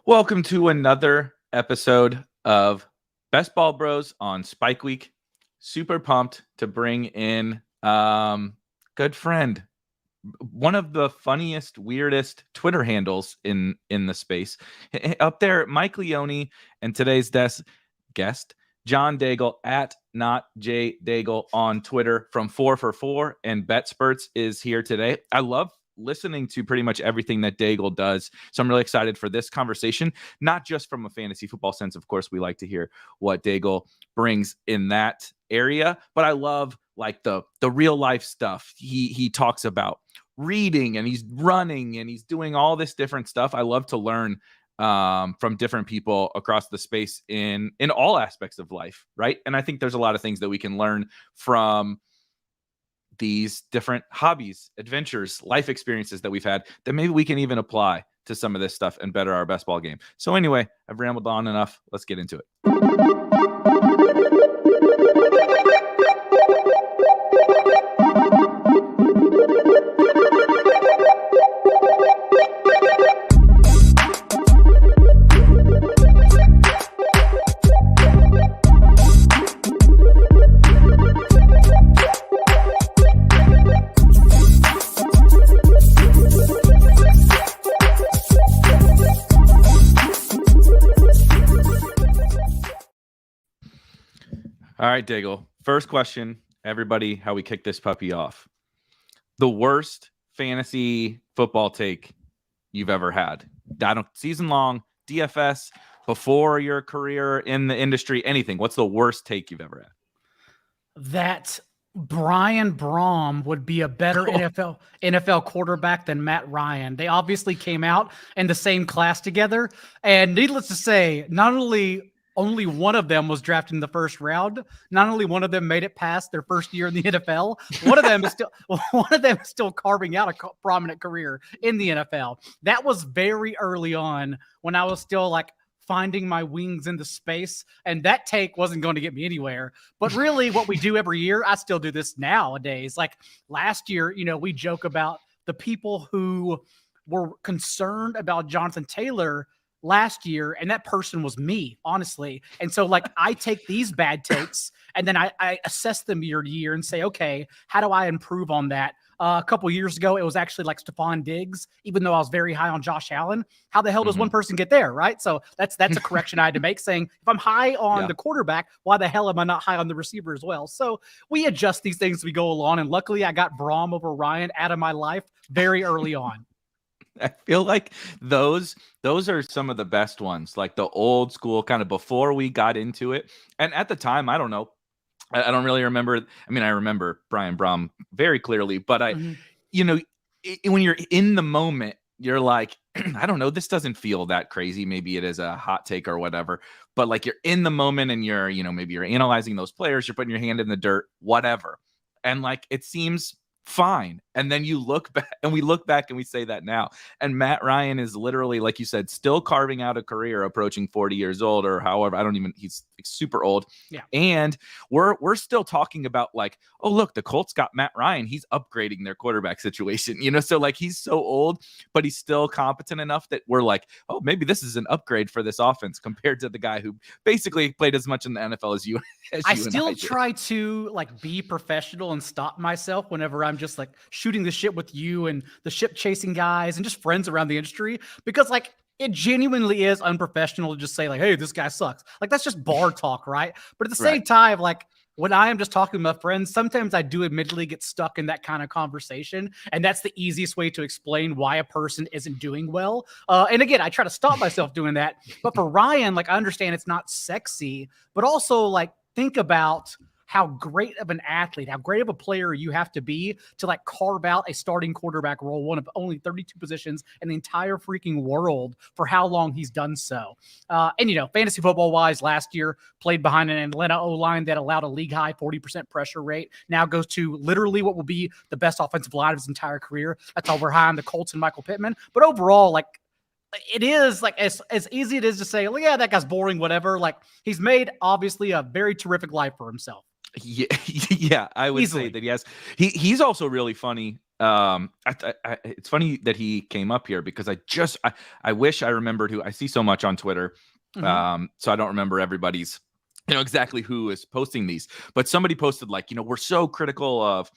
Welcome to another episode of Best Ball Bros on Spike Week. Super pumped to bring in good friend, one of the funniest, weirdest Twitter handles in the space. Up there, Mike Leone, and today's guest, John Daigle at not J Daigle on Twitter from 4for4, and Betsperts is here today. I love listening to pretty much everything that Daigle does. So I'm really excited for this conversation, not just from a fantasy football sense. Of course, we like to hear what Daigle brings in that area, but I love like the real life stuff. He talks about reading, and he's running, and he's doing all this different stuff. I love to learn from different people across the space in all aspects of life, right? And I think there's a lot of things that we can learn from these different hobbies, adventures, life experiences that we've had that maybe we can even apply to some of this stuff and better our best ball game. So anyway, I've rambled on enough. Let's get into it. All right, Daigle. First question, everybody, how we kick this puppy off. The worst fantasy football take you've ever had. Season long, DFS, before your career in the industry, anything. What's the worst take you've ever had? That Brian Brom would be a better NFL quarterback than Matt Ryan. They obviously came out in the same class together. And needless to say, not only one of them was drafted in the first round. Not only one of them made it past their first year in the NFL, one of them is still carving out a prominent career in the NFL. That was very early on when I was still like finding my wings in the space, and that take wasn't going to get me anywhere. But really, what we do every year, I still do this nowadays. Like last year, we joke about the people who were concerned about Jonathan Taylor last year, and that person was me, honestly. And so like I take these bad takes and then I assess them year to year and say, okay, how do I improve on that? A couple years ago, it was actually like Stephon Diggs, even though I was very high on Josh Allen. How the hell does one person get there, right? So that's a correction I had to make, saying if I'm high on the quarterback, why the hell am I not high on the receiver as well? So we adjust these things as we go along, and luckily I got Brom over Ryan out of my life very early on. I feel like those are some of the best ones, like the old school kind of before we got into it. And at the time, I don't know. I don't really remember. I mean, I remember Brian Brom very clearly, but when you're in the moment, you're like, I don't know, this doesn't feel that crazy. Maybe it is a hot take or whatever, but like you're in the moment and you're, maybe you're analyzing those players, you're putting your hand in the dirt, whatever. And like, it seems fine. And then you look back, and we look back and we say that now. And Matt Ryan is literally, like you said, still carving out a career, approaching 40 years old or however. He's super old. Yeah. And we're still talking about like, oh, look, the Colts got Matt Ryan. He's upgrading their quarterback situation, so like he's so old, but he's still competent enough that we're like, oh, maybe this is an upgrade for this offense compared to the guy who basically played as much in the NFL as you. I still try to like be professional and stop myself whenever I'm just like shooting the shit with you and the ship chasing guys and just friends around the industry, because like it genuinely is unprofessional to just say like, hey, this guy sucks. Like that's just bar talk, right? But at the same time, like when I am just talking to my friends, sometimes I do admittedly get stuck in that kind of conversation. And that's the easiest way to explain why a person isn't doing well. And again, I try to stop myself doing that. But for Ryan, like I understand it's not sexy, but also like think about how great of an athlete, how great of a player you have to be to like carve out a starting quarterback role, one of only 32 positions in the entire freaking world, for how long he's done so. And fantasy football wise, last year played behind an Atlanta O-line that allowed a league high 40% pressure rate. Now goes to literally what will be the best offensive line of his entire career. That's all we're high on the Colts and Michael Pittman. But overall, like it is like as easy it is to say, well, yeah, that guy's boring, whatever. Like he's made obviously a very terrific life for himself. Yeah, I would say that he has. He's also really funny It's funny that he came up here because I wish I remembered who. I see so much on Twitter, so I don't remember everybody's, exactly who is posting these. But somebody posted like, we're so critical of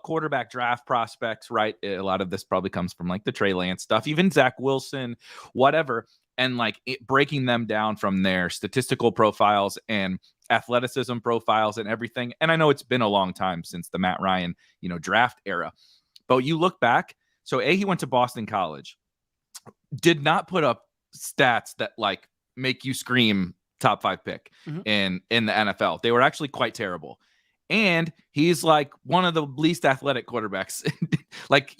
quarterback draft prospects, right? A lot of this probably comes from like the Trey Lance stuff, even Zach Wilson, whatever, and like breaking them down from their statistical profiles and athleticism profiles and everything. And I know it's been a long time since the Matt Ryan, draft era, but you look back. So he went to Boston College, did not put up stats that like make you scream top 5 pick in the NFL. They were actually quite terrible. And he's like one of the least athletic quarterbacks. Like,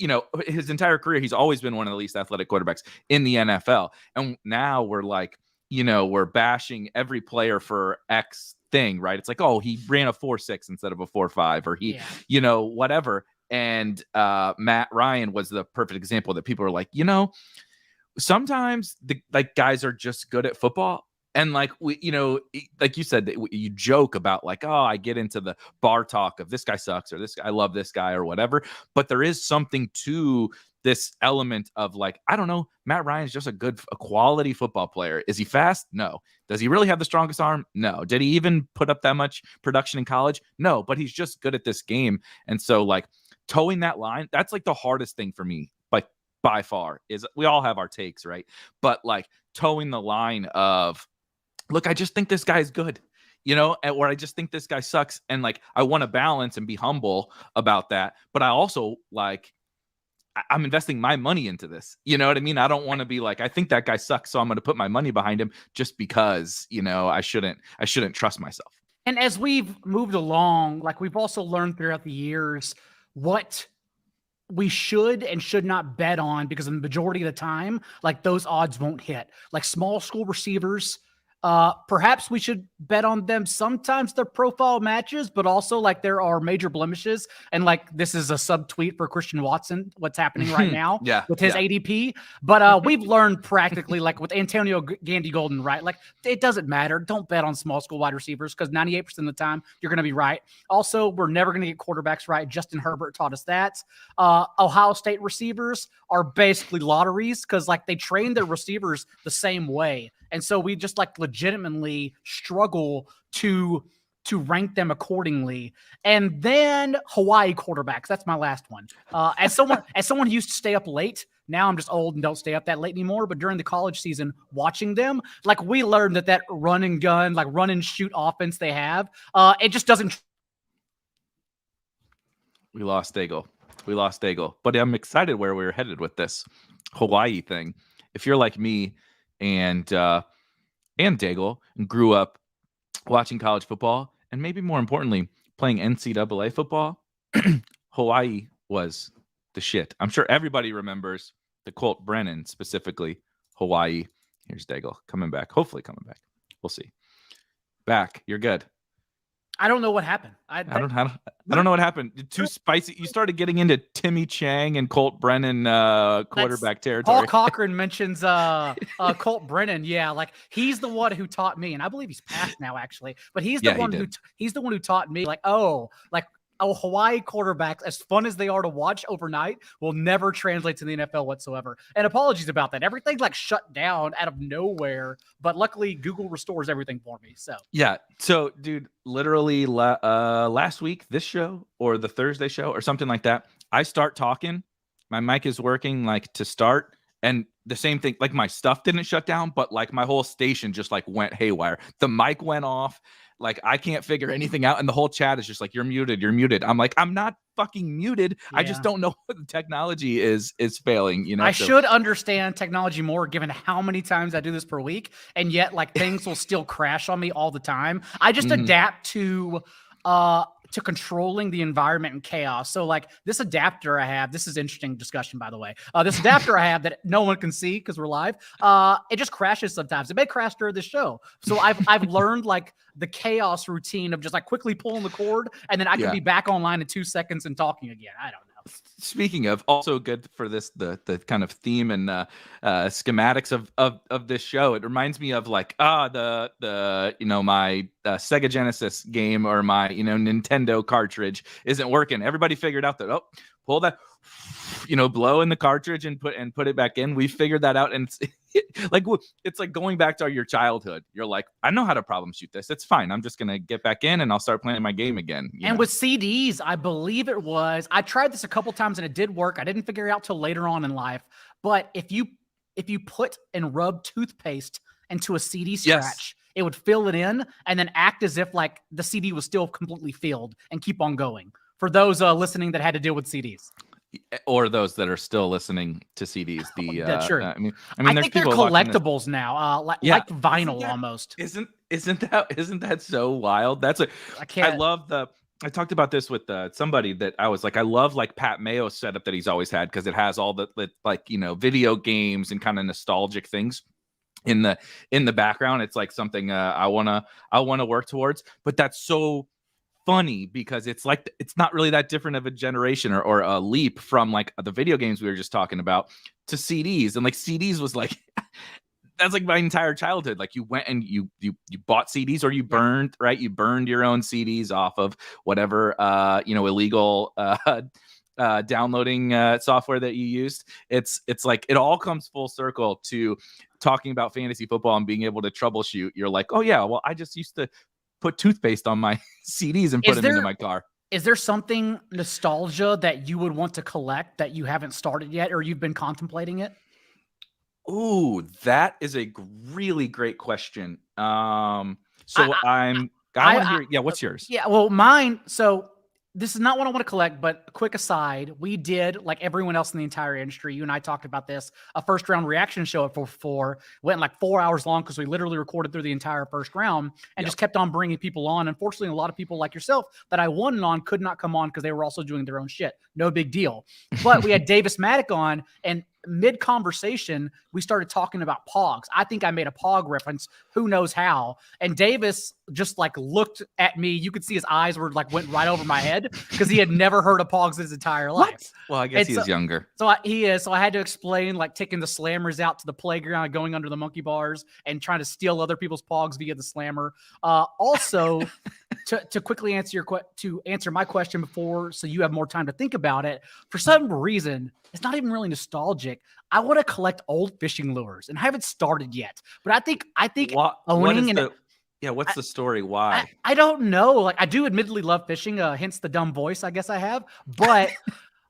his entire career, he's always been one of the least athletic quarterbacks in the NFL. And now we're like, we're bashing every player for X thing, right? It's like, oh, he ran a 4.6 instead of a 4.5, or he, whatever. And Matt Ryan was the perfect example that people are like, sometimes guys are just good at football. And like like you said, you joke about like, oh, I get into the bar talk of this guy sucks, or I love this guy, or whatever. But there is something to this element of like, I don't know, Matt Ryan is just a quality football player. Is he fast? No. Does he really have the strongest arm? No. Did he even put up that much production in college? No. But he's just good at this game. And so like towing that line, that's like the hardest thing for me, like by far. Is we all have our takes, right? But like towing the line of, look, I just think this guy's good, or I just think this guy sucks. And like, I want to balance and be humble about that. But I also like, I'm investing my money into this. You know what I mean? I don't want to be like, I think that guy sucks, so I'm going to put my money behind him just because, I shouldn't trust myself. And as we've moved along, like we've also learned throughout the years what we should and should not bet on, because the majority of the time, like those odds won't hit. Like small school receivers, perhaps we should bet on them. Sometimes their profile matches, but also like there are major blemishes. And like, this is a subtweet for Christian Watson, what's happening right now with his ADP. But we've learned practically like with Antonio Gandy Golden, right? Like it doesn't matter. Don't bet on small school wide receivers, because 98% of the time you're going to be right. Also, we're never going to get quarterbacks right. Justin Herbert taught us that. Ohio State receivers are basically lotteries, because like they train their receivers the same way. And so we just like legitimately struggle to rank them accordingly. And then Hawaii quarterbacks. That's my last one. As someone who used to stay up late, now I'm just old and don't stay up that late anymore. But during the college season, watching them, like we learned that run and gun, like run and shoot offense they have, it just doesn't. We lost Daigle. But I'm excited where we're headed with this Hawaii thing. If you're like me and Daigle and grew up watching college football, and maybe more importantly, playing NCAA football, Hawaii was the shit. I'm sure everybody remembers the Colt Brennan, specifically Hawaii. Here's Daigle coming back. Hopefully coming back. We'll see. Back. You're good. I don't know what happened. I don't know what happened. Too spicy. You started getting into Timmy Chang and Colt Brennan quarterback territory. Paul Cochran mentions Colt Brennan. Yeah, like he's the one who taught me, and I believe he's passed now actually. But he's the one who taught me like Hawaii quarterbacks, as fun as they are to watch overnight, will never translate to the NFL whatsoever. And apologies about that. Everything's like shut down out of nowhere, but luckily Google restores everything for me. So yeah. So dude, literally last week, this show or the Thursday show or something like that, I start talking. My mic is working like to start. And the same thing, like my stuff didn't shut down, but like my whole station just like went haywire. The mic went off. Like I can't figure anything out. And the whole chat is just like, you're muted. I'm like, I'm not fucking muted. Yeah. I just don't know what the technology is failing, I should understand technology more given how many times I do this per week. And yet like things will still crash on me all the time. I just adapt to controlling the environment and chaos. So like this adapter I have, this is interesting discussion, by the way. This adapter I have that no one can see because we're live, it just crashes sometimes. It may crash during the show. So I've learned like the chaos routine of just like quickly pulling the cord and then I can be back online in 2 seconds and talking again. I don't know. Speaking of, also good for this, the kind of theme and schematics of this show. It reminds me of like the my Sega Genesis game or my Nintendo cartridge isn't working. Everybody figured out that pull that, blow in the cartridge and put it back in. We figured that out, and it's like going back to your childhood. You're like, I know how to problem shoot this. It's fine. I'm just gonna get back in and I'll start playing my game again. And with CDs, I believe it was. I tried this a couple times and it did work. I didn't figure it out till later on in life. But if you put and rub toothpaste into a CD scratch, it would fill it in and then act as if like the CD was still completely filled and keep on going. For those listening that had to deal with CDs. Or those that are still listening to CDs. That's true. I mean, I there's think they're collectibles now, like vinyl almost. Isn't that so wild? I talked about this with somebody that I was like, I love like Pat Mayo's setup that he's always had because it has all the video games and kind of nostalgic things in the background. It's like something I wanna work towards, but that's so funny because it's like it's not really that different of a generation or a leap from like the video games we were just talking about to CDs. And like CDs was like that's like my entire childhood. Like you went and you bought CDs or you burned your own CDs off of whatever illegal downloading software that you used. It's like it all comes full circle to talking about fantasy football and being able to troubleshoot. You're like, oh yeah, well I just used to put toothpaste on my CDs and put them into my car. Is there something nostalgia that you would want to collect that you haven't started yet or you've been contemplating it? Ooh, that is a really great question. I want to hear. Yeah, what's yours? Yeah, well, mine. So this is not what I want to collect, but a quick aside. We did, like everyone else in the entire industry, you and I talked about this, a first round reaction show at 4 went like 4 hours long because we literally recorded through the entire first round and just kept on bringing people on. Unfortunately, a lot of people like yourself that I wanted on could not come on because they were also doing their own shit. No big deal. But we had Davis Maddock on, and mid-conversation, we started talking about Pogs. I think I made a Pog reference. Who knows how? And Davis just like looked at me. You could see his eyes were like went right over my head because he had never heard of Pogs his entire life. Well, I guess he's younger. He is. So I had to explain like taking the slammers out to the playground, going under the monkey bars and trying to steal other people's Pogs via the slammer. Also, to quickly answer my question before, so you have more time to think about it. For some reason, it's not even really nostalgic. I want to collect old fishing lures, and I haven't started yet. But I think what's the story? Why? I don't know. Like I do admittedly love fishing, hence the dumb voice I guess I have. But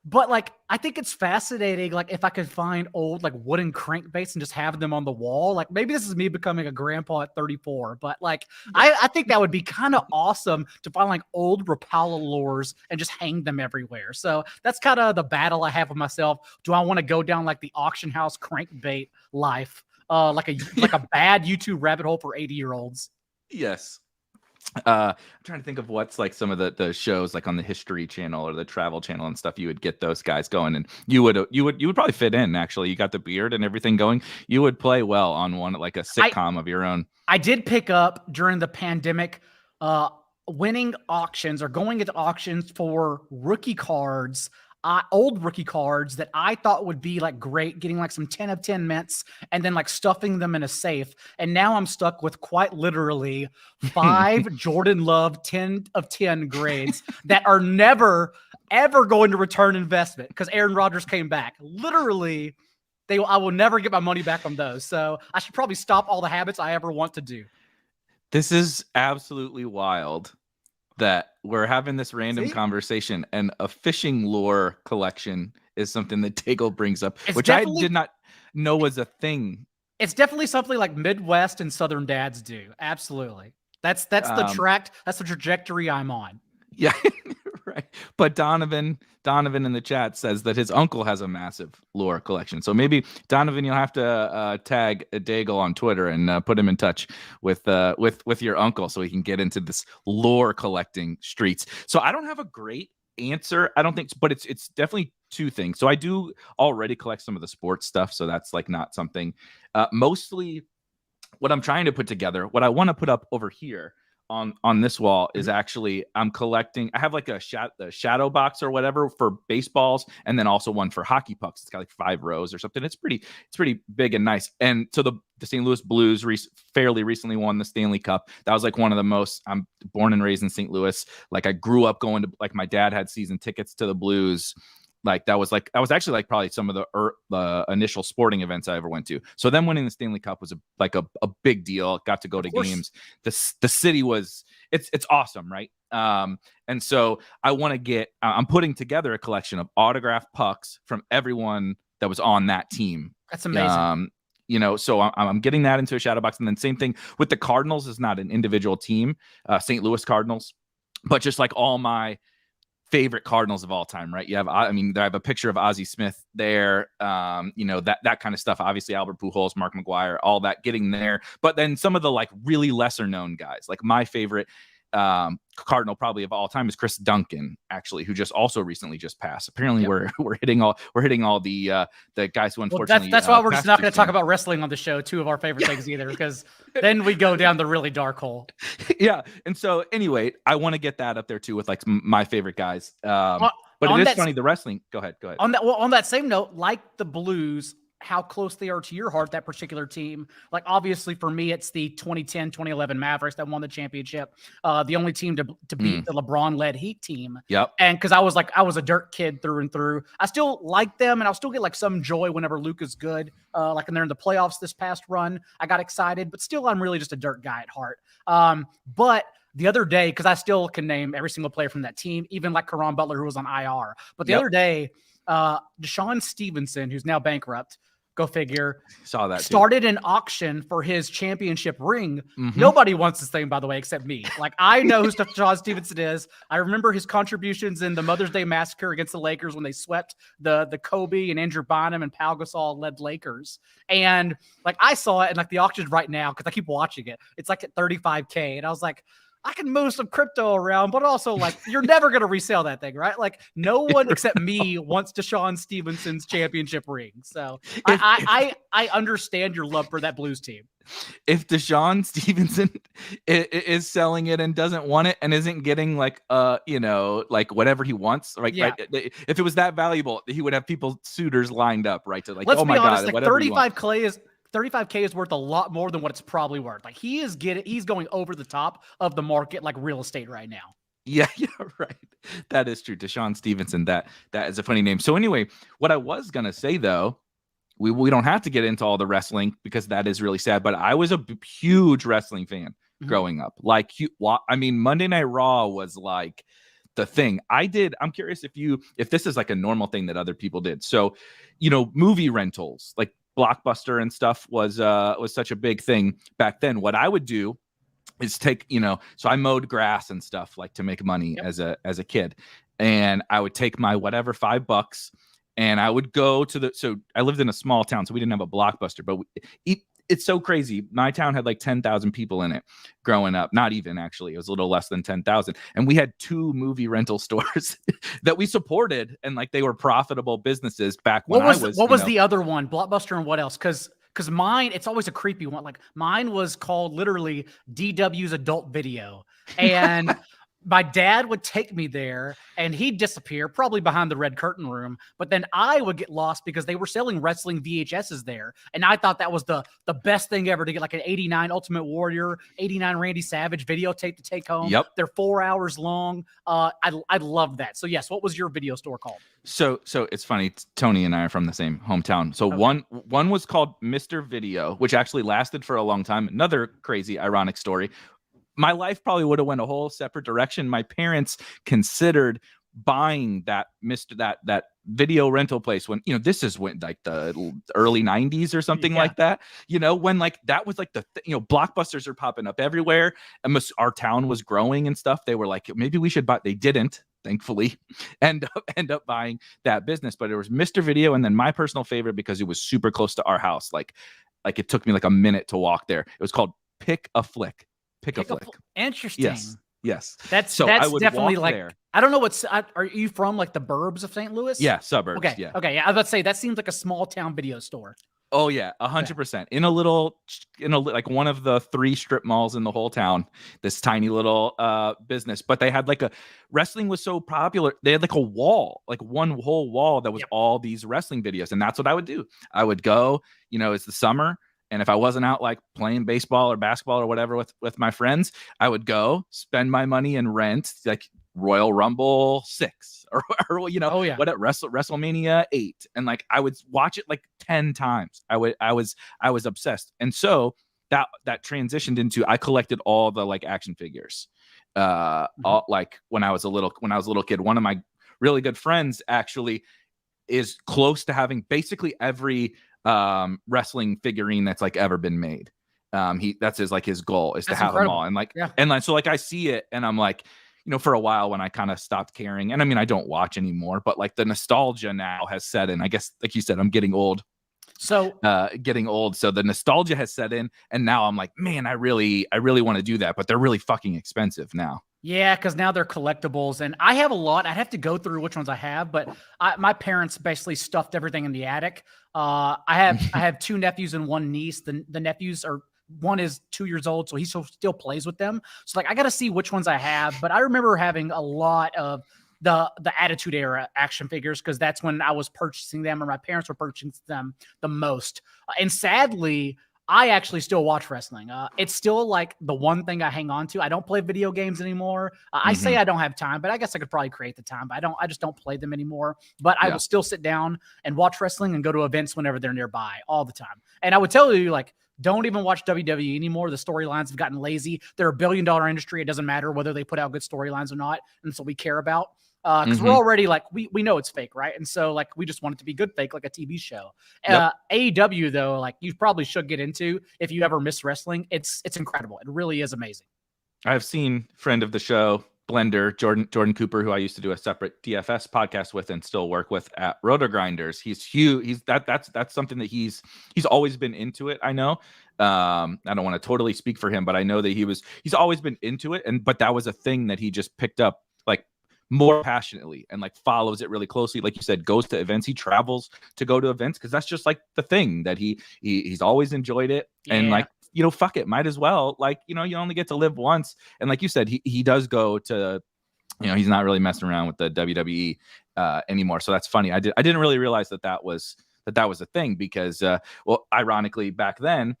but like I think it's fascinating. Like if I could find old like wooden crankbaits and just have them on the wall. Like maybe this is me becoming a grandpa at 34. But like I think that would be kind of awesome to find like old Rapala lures and just hang them everywhere. So that's kind of the battle I have with myself. Do I want to go down like the auction house crankbait life? Like a bad YouTube rabbit hole for 80-year-olds. Yes. I'm trying to think of what's like some of the shows like on the History Channel or the Travel Channel and stuff. You would get those guys going, and you would probably fit in. Actually, you got the beard and everything going. You would play well on one like a sitcom of your own. I did pick up during the pandemic, winning auctions or going into auctions for rookie cards. Old rookie cards that I thought would be like great, getting like some 10 of 10 mints and then like stuffing them in a safe. And now I'm stuck with quite literally 5 Jordan Love 10 of 10 grades that are never, ever going to return investment because Aaron Rodgers came back. Literally, I will never get my money back on those. So I should probably stop all the habits I ever want to do. This is absolutely wild that we're having this random conversation and a fishing lure collection is something that Daigle brings up, which I did not know was a thing. It's definitely something like Midwest and Southern dads do. Absolutely. That's the track. That's the trajectory I'm on. Yeah, right. But Donovan in the chat says that his uncle has a massive lure collection. So maybe Donovan, you'll have to tag Daigle on Twitter and put him in touch with your uncle so he can get into this lure collecting streets. So I don't have a great answer, I don't think, but it's definitely two things. So I do already collect some of the sports stuff, so that's like not something. Mostly, what I'm trying to put together, what I want to put up over here on this wall is actually I'm collecting. I have like a shadow box or whatever for baseballs, and then also one for hockey pucks. It's got like 5 rows or something. It's pretty big and nice. And so the St. Louis Blues fairly recently won the Stanley Cup. That was like one of the most. I'm born and raised in St. Louis. Like I grew up going to, like my dad had season tickets to the Blues Like that was actually like probably some of the initial sporting events I ever went to. So them winning the Stanley Cup was a big deal. Got to go to games. The city was it's awesome, right? And so I'm putting together a collection of autographed pucks from everyone that was on that team. That's amazing. So I'm getting that into a shadow box, and then same thing with the Cardinals. Is not an individual team, St. Louis Cardinals, but just like all my favorite Cardinals of all time, right? I have a picture of Ozzie Smith there, that kind of stuff. Obviously, Albert Pujols, Mark McGwire, all that getting there. But then some of the like really lesser known guys, like my favorite Cardinal probably of all time is Chris Duncan, actually, who just also recently just passed. Apparently, we're hitting all the guys who unfortunately. That's why we're just not going to talk about wrestling on the show. Two of our favorite things either, because then we go down the really dark hole. Yeah, and so anyway, I want to get that up there too with like my favorite guys. But it is funny, the wrestling. Go ahead. On that same note, like the Blues, how close they are to your heart, that particular team. Like, obviously for me, it's the 2010, 2011 Mavericks that won the championship. The only team to beat the LeBron-led Heat team. Yep. And because I was a dirt kid through and through. I still like them, and I'll still get like some joy whenever Luka's good. Like when they're in the playoffs this past run, I got excited, but still I'm really just a dirt guy at heart. But the other day, because I still can name every single player from that team, even like Caron Butler, who was on IR. But the other day, Deshaun Stevenson, who's now bankrupt, go figure, saw that started an auction for his championship ring. Nobody wants this thing, by the way, except me. Like, I know who Deshaun Stevenson is. I remember his contributions in the Mother's Day Massacre against the Lakers when they swept the Kobe and Andrew Bynum and Pau Gasol led Lakers. And like, I saw it, and like the auction right now, because I keep watching it, it's like at $35K, and I was like, I can move some crypto around, but also like you're never going to resell that thing, right? Like no one except me wants Deshaun Stevenson's championship ring. So I understand your love for that Blues team. If Deshaun Stevenson is selling it and doesn't want it and isn't getting like like whatever he wants, right? Yeah. Right? If it was that valuable, he would have suitors lined up, right? To like, let's oh my be honest, God, like 35K is worth a lot more than what it's probably worth. Like he's going over the top of the market like real estate right now. Yeah, right. That is true. Deshaun Stevenson, that is a funny name. So anyway, what I was gonna say though, we don't have to get into all the wrestling because that is really sad. But I was a huge wrestling fan growing up. Like, Monday Night Raw was like the thing. I'm curious if this is like a normal thing that other people did. So, movie rentals, like Blockbuster and stuff was such a big thing back then. What I would do is take, so I mowed grass and stuff like to make money as a kid, and I would take my whatever $5 and I would go so I lived in a small town, so we didn't have a Blockbuster, but it's so crazy. My town had like 10,000 people in it growing up. Not even, actually. It was a little less than 10,000. And we had 2 movie rental stores that we supported, and like they were profitable businesses back when What was the other one? Blockbuster and what else? Because mine, it's always a creepy one. Like mine was called literally DW's Adult Video. And my dad would take me there and he'd disappear, probably behind the red curtain room. But then I would get lost because they were selling wrestling VHSs there. And I thought that was the best thing ever, to get like an 89 Ultimate Warrior, 89 Randy Savage videotape to take home. Yep. They're 4 hours long. I love that. So yes, what was your video store called? So it's funny. Tony and I are from the same hometown. So one was called Mr. Video, which actually lasted for a long time. Another crazy, ironic story. My life probably would have went a whole separate direction. My parents considered buying that video rental place when, this is when like the early 90s or something like that, when like that was like Blockbusters are popping up everywhere, and our town was growing and stuff. They were like, maybe we should buy. They didn't, thankfully, end up buying that business. But it was Mr. Video, and then my personal favorite, because it was super close to our house, like it took me like a minute to walk there. It was called Pick a Flick. Pick a Flick. Interesting. Yes. That's definitely like there. I don't know are you from like the burbs of St. Louis? Yeah, suburbs. Okay. Yeah. Okay. Yeah, I was about to say that seems like a small town video store. Oh yeah, 100%. In like one of the 3 strip malls in the whole town. This tiny little business, but they had wrestling was so popular. They had like a wall, like one whole wall that was all these wrestling videos, and that's what I would do. I would go. It's the summer. And if I wasn't out like playing baseball or basketball or whatever with my friends, I would go spend my money and rent like Royal Rumble 6 or you know, Oh yeah. what at WrestleMania 8, and like I would watch it like 10 times. I was obsessed, and so that transitioned into I collected all the like action figures. All, like when I was a little kid. One of my really good friends actually is close to having basically every wrestling figurine that's like ever been made. That's his goal is That's to have them incredible. all. And like, Yeah. so like I see it and I'm like, you know, for a while when I kind of stopped caring, and I mean, I don't watch anymore, but like the nostalgia now has set in. I guess, like you said, I'm getting old. So So the nostalgia has set in, and now I'm like, man, I really want to do that, but they're really fucking expensive now. yeah, because now they're collectibles, and I have a lot. I'd have to go through which ones I have, but my parents basically stuffed everything in the attic. I have two nephews and one niece. The nephews are, one is 2 years old, so he still plays with them. So like I got to see which ones I have. But I remember having a lot of the Attitude Era action figures because that's when I was purchasing them, or my parents were purchasing them the most. And sadly, I actually still watch wrestling. It's still like the one thing I hang on to. I don't play video games anymore. I say I don't have time, but I guess I could probably create the time. But I just don't play them anymore. But I will still sit down and watch wrestling and go to events whenever they're nearby all the time. And I would tell you, like, don't even watch WWE anymore. The storylines have gotten lazy. They're a billion-dollar industry. It doesn't matter whether they put out good storylines or not. And so we care about. Because we're already like, we know it's fake, right? And so like we just want it to be good fake, like a TV show. AEW though, like you probably should get into if you ever miss wrestling. It's incredible. It really is amazing. I've seen friend of the show, Blender, Jordan Cooper, who I used to do a separate DFS podcast with and still work with at Roto Grinders. He's huge. That's something that he's always been into it. I know. I don't want to totally speak for him, but I know that he's always been into it. But that was a thing that he just picked up like more passionately and like follows it really closely. Like you said, goes to events. He travels to go to events because that's just like the thing that he's always enjoyed it. Yeah. And like, you know, fuck it, might as well. Like, you know, you only get to live once. And like you said, he does go to, you know, he's not really messing around with the WWE anymore. So that's funny. I didn't really realize that was a thing because, well, ironically, back then,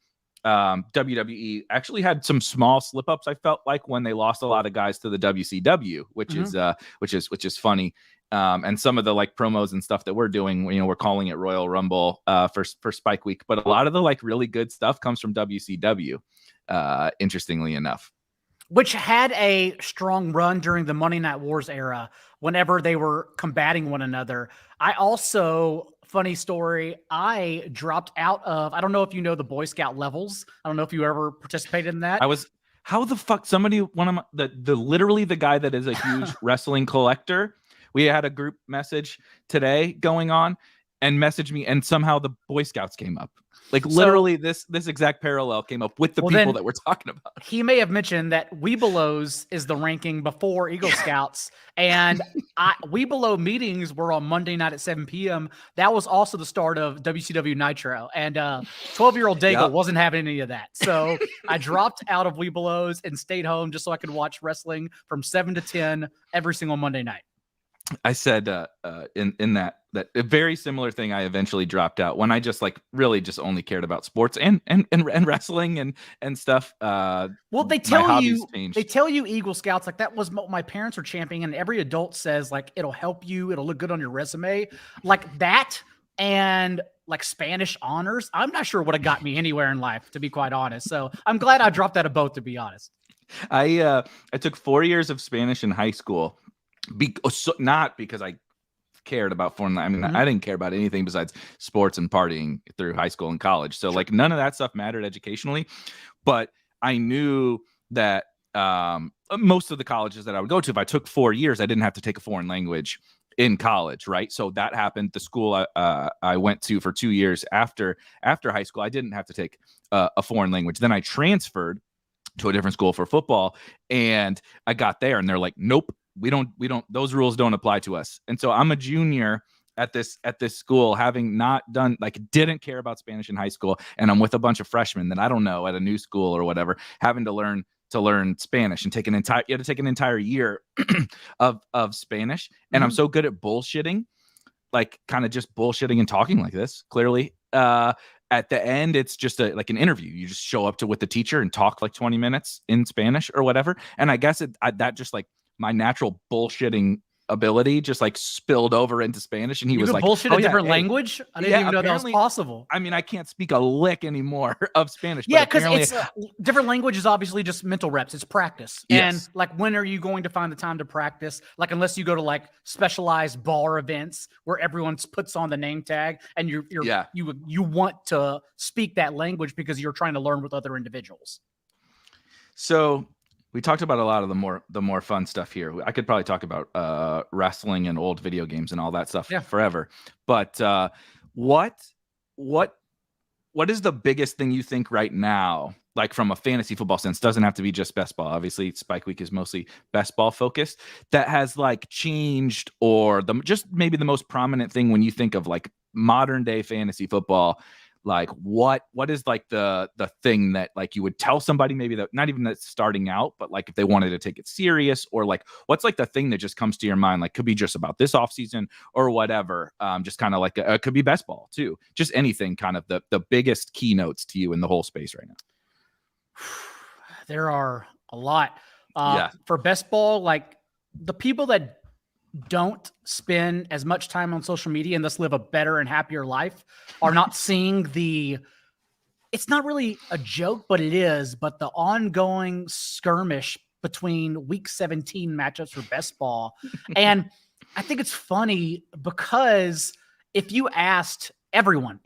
WWE actually had some small slip ups. I felt like when they lost a lot of guys to the WCW, which is funny. And some of the like promos and stuff that we're doing, you know, we're calling it Royal Rumble for Spike Week, but a lot of the like really good stuff comes from WCW. Interestingly enough, which had a strong run during the Monday Night Wars era whenever they were combating one another. I also, funny story, I dropped out of, I don't know if you know the Boy Scout levels. I don't know if you ever participated in that. How the fuck one of my, literally the guy that is a huge wrestling collector. We had a group message today going on and messaged me, and somehow the Boy Scouts came up. Like literally this exact parallel came up with the people that we're talking about. He may have mentioned that Webelos is the ranking before Eagle Scouts, and Webelo meetings were on Monday night at 7 p.m. That was also the start of WCW Nitro, and 12-year-old Daigle wasn't having any of that. So I dropped out of Webelos and stayed home just so I could watch wrestling from 7 to 10 every single Monday night. I said in that a very similar thing. I eventually dropped out when I just like really just only cared about sports and wrestling and stuff. Well, they tell you Eagle Scouts, like that was what my parents were championing, and every adult says like it'll help you, it'll look good on your resume, like that, and like Spanish honors. I'm not sure what have got me anywhere in life, to be quite honest. So I'm glad I dropped out of both, to be honest. I took 4 years of Spanish in high school. Not because I cared about foreign. I mean, I didn't care about anything besides sports and partying through high school and college. So like none of that stuff mattered educationally. But I knew that most of the colleges that I would go to, if I took 4 years, I didn't have to take a foreign language in college, right? So that happened. The school I went to for 2 years after high school, I didn't have to take a foreign language. Then I transferred to a different school for football, and I got there, and they're like, nope. We don't, those rules don't apply to us. And so I'm a junior at this school, having not done, like, didn't care about Spanish in high school. And I'm with a bunch of freshmen that I don't know at a new school or whatever, having to learn Spanish and you had to take an entire year of Spanish. And I'm so good at bullshitting, like kind of just bullshitting and talking like this, clearly. At the end, it's just like an interview. You just show up with the teacher and talk like 20 minutes in Spanish or whatever. And I guess that just like my natural bullshitting ability just like spilled over into Spanish, and he was can like, bullshit "Oh a yeah, different hey, language? I didn't even know that was possible." I mean, I can't speak a lick anymore of Spanish. Yeah, but because apparently, it's different language is obviously just mental reps. It's practice. And yes. like, when are you going to find the time to practice? Like, unless you go to like specialized bar events where everyone puts on the name tag and you want to speak that language because you're trying to learn with other individuals. So we talked about a lot of the more fun stuff here. I could probably talk about wrestling and old video games and all that stuff forever. But what is the biggest thing you think right now, like from a fantasy football sense, doesn't have to be just best ball. Obviously, Spike Week is mostly best ball focused, that has like changed, or just maybe the most prominent thing when you think of like modern day fantasy football. Like what is like the thing that like you would tell somebody, maybe that not even that's starting out, but like if they wanted to take it serious, or like what's like the thing that just comes to your mind, like could be just about this offseason or whatever, just kind of like could be best ball too, just anything, kind of the biggest keynotes to you in the whole space right now. There are a lot. For best ball, like the people that don't spend as much time on social media and thus live a better and happier life are not seeing it's not really a joke, but it is, but the ongoing skirmish between week 17 matchups for best ball. And I think it's funny because if you asked anyone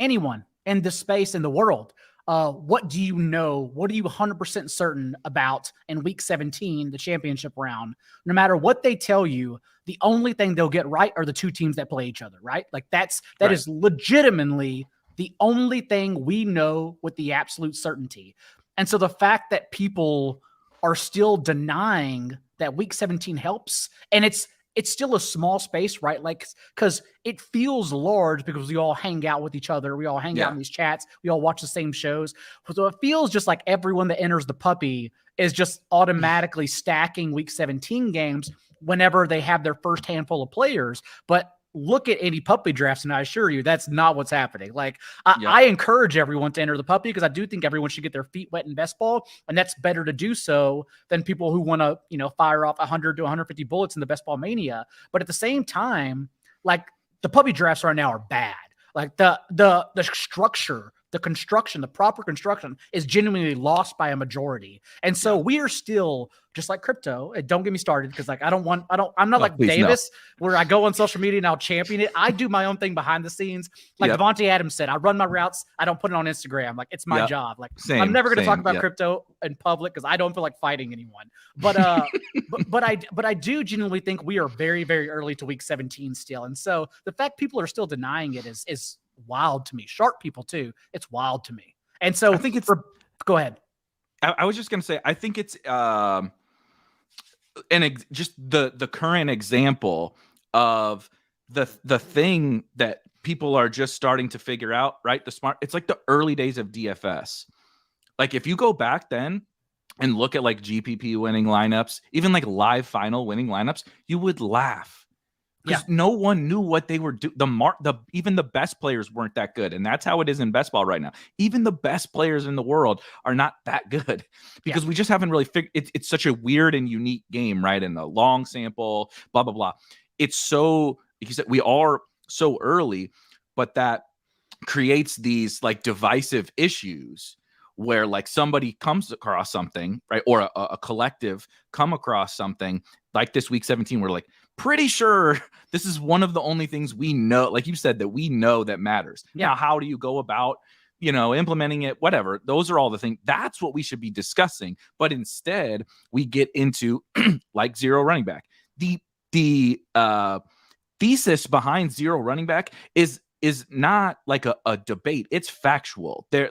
in this space in the world, what do you know? What are you 100% certain about in week 17, the championship round? No matter what they tell you, the only thing they'll get right are the two teams that play each other, right? Like that is legitimately the only thing we know with the absolute certainty. And so the fact that people are still denying that week 17 helps, and it's still a small space, right? Like, because it feels large because we all hang out with each other. We all hang out in these chats. We all watch the same shows. So it feels just like everyone that enters the puppy is just automatically stacking week 17 games whenever they have their first handful of players. But look at any puppy drafts, and I assure you that's not what's happening. Like, I encourage everyone to enter the puppy because I do think everyone should get their feet wet in best ball, and that's better to do so than people who want to, fire off 100 to 150 bullets in the best ball mania. But at the same time, like, the puppy drafts right now are bad. Like the structure, the construction, the proper construction is genuinely lost by a majority. And so we are still just like crypto. And don't get me started, because like I'm not like Davis, where I go on social media and I'll champion it. I do my own thing behind the scenes. Like Devontae Adams said, I run my routes. I don't put it on Instagram. Like, it's my job. Like, I'm never going to talk about crypto in public because I don't feel like fighting anyone. But but I do genuinely think we are very, very early to week 17 still. And so the fact people are still denying it is wild to me. Sharp people too. It's wild to me. And so I think go ahead. I was just going to say, I think it's just the current example of the thing that people are just starting to figure out, right? It's like the early days of DFS. Like, if you go back then and look at like GPP winning lineups, even like live final winning lineups, you would laugh. Because no one knew what they were doing. Even the best players weren't that good. And that's how it is in best ball right now. Even the best players in the world are not that good because we just haven't really figured it's such a weird and unique game, right? And the long sample, blah, blah, blah. It's so, like you said, we are so early, but that creates these like divisive issues where like somebody comes across something, right? Or a collective come across something like this week 17, we're like, pretty sure this is one of the only things we know, like you said, that we know that matters. Now, how do you go about, implementing it, whatever? Those are all the things. That's what we should be discussing. But instead, we get into like zero running back. The thesis behind zero running back is not like a debate. It's factual. There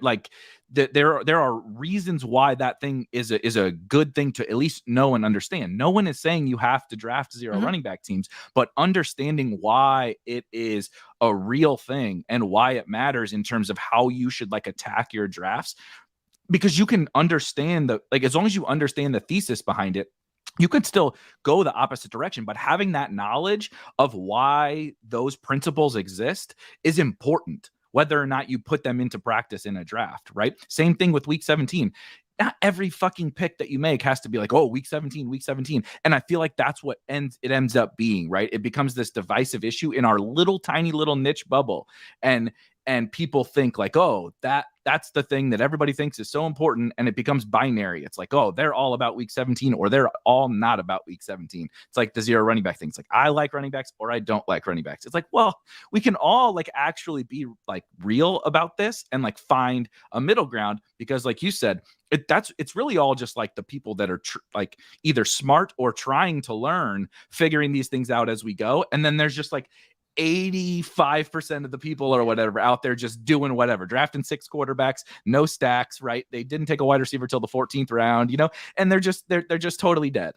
are reasons why that thing is a good thing to at least know and understand. No one is saying you have to draft zero running back teams, but understanding why it is a real thing and why it matters in terms of how you should like attack your drafts, because you can understand as long as you understand the thesis behind it, you could still go the opposite direction. But having that knowledge of why those principles exist is important, whether or not you put them into practice in a draft, right? Same thing with week 17. not every fucking pick that you make has to be like, oh, week 17. And I feel like that's what ends up being, right? It becomes this divisive issue in our little tiny little niche bubble. And people think like, oh, that's the thing that everybody thinks is so important. And it becomes binary. It's like, oh, they're all about week 17 or they're all not about week 17. It's like the zero running back thing. It's like, I like running backs or I don't like running backs. It's like, well, we can all like actually be like real about this and like find a middle ground, because like you said, it's really all just like the people that are like either smart or trying to learn, figuring these things out as we go. And then there's just like 85% of the people or whatever out there just doing whatever, drafting 6 quarterbacks, no stacks, right? They didn't take a wide receiver till the 14th round, and they're just totally dead.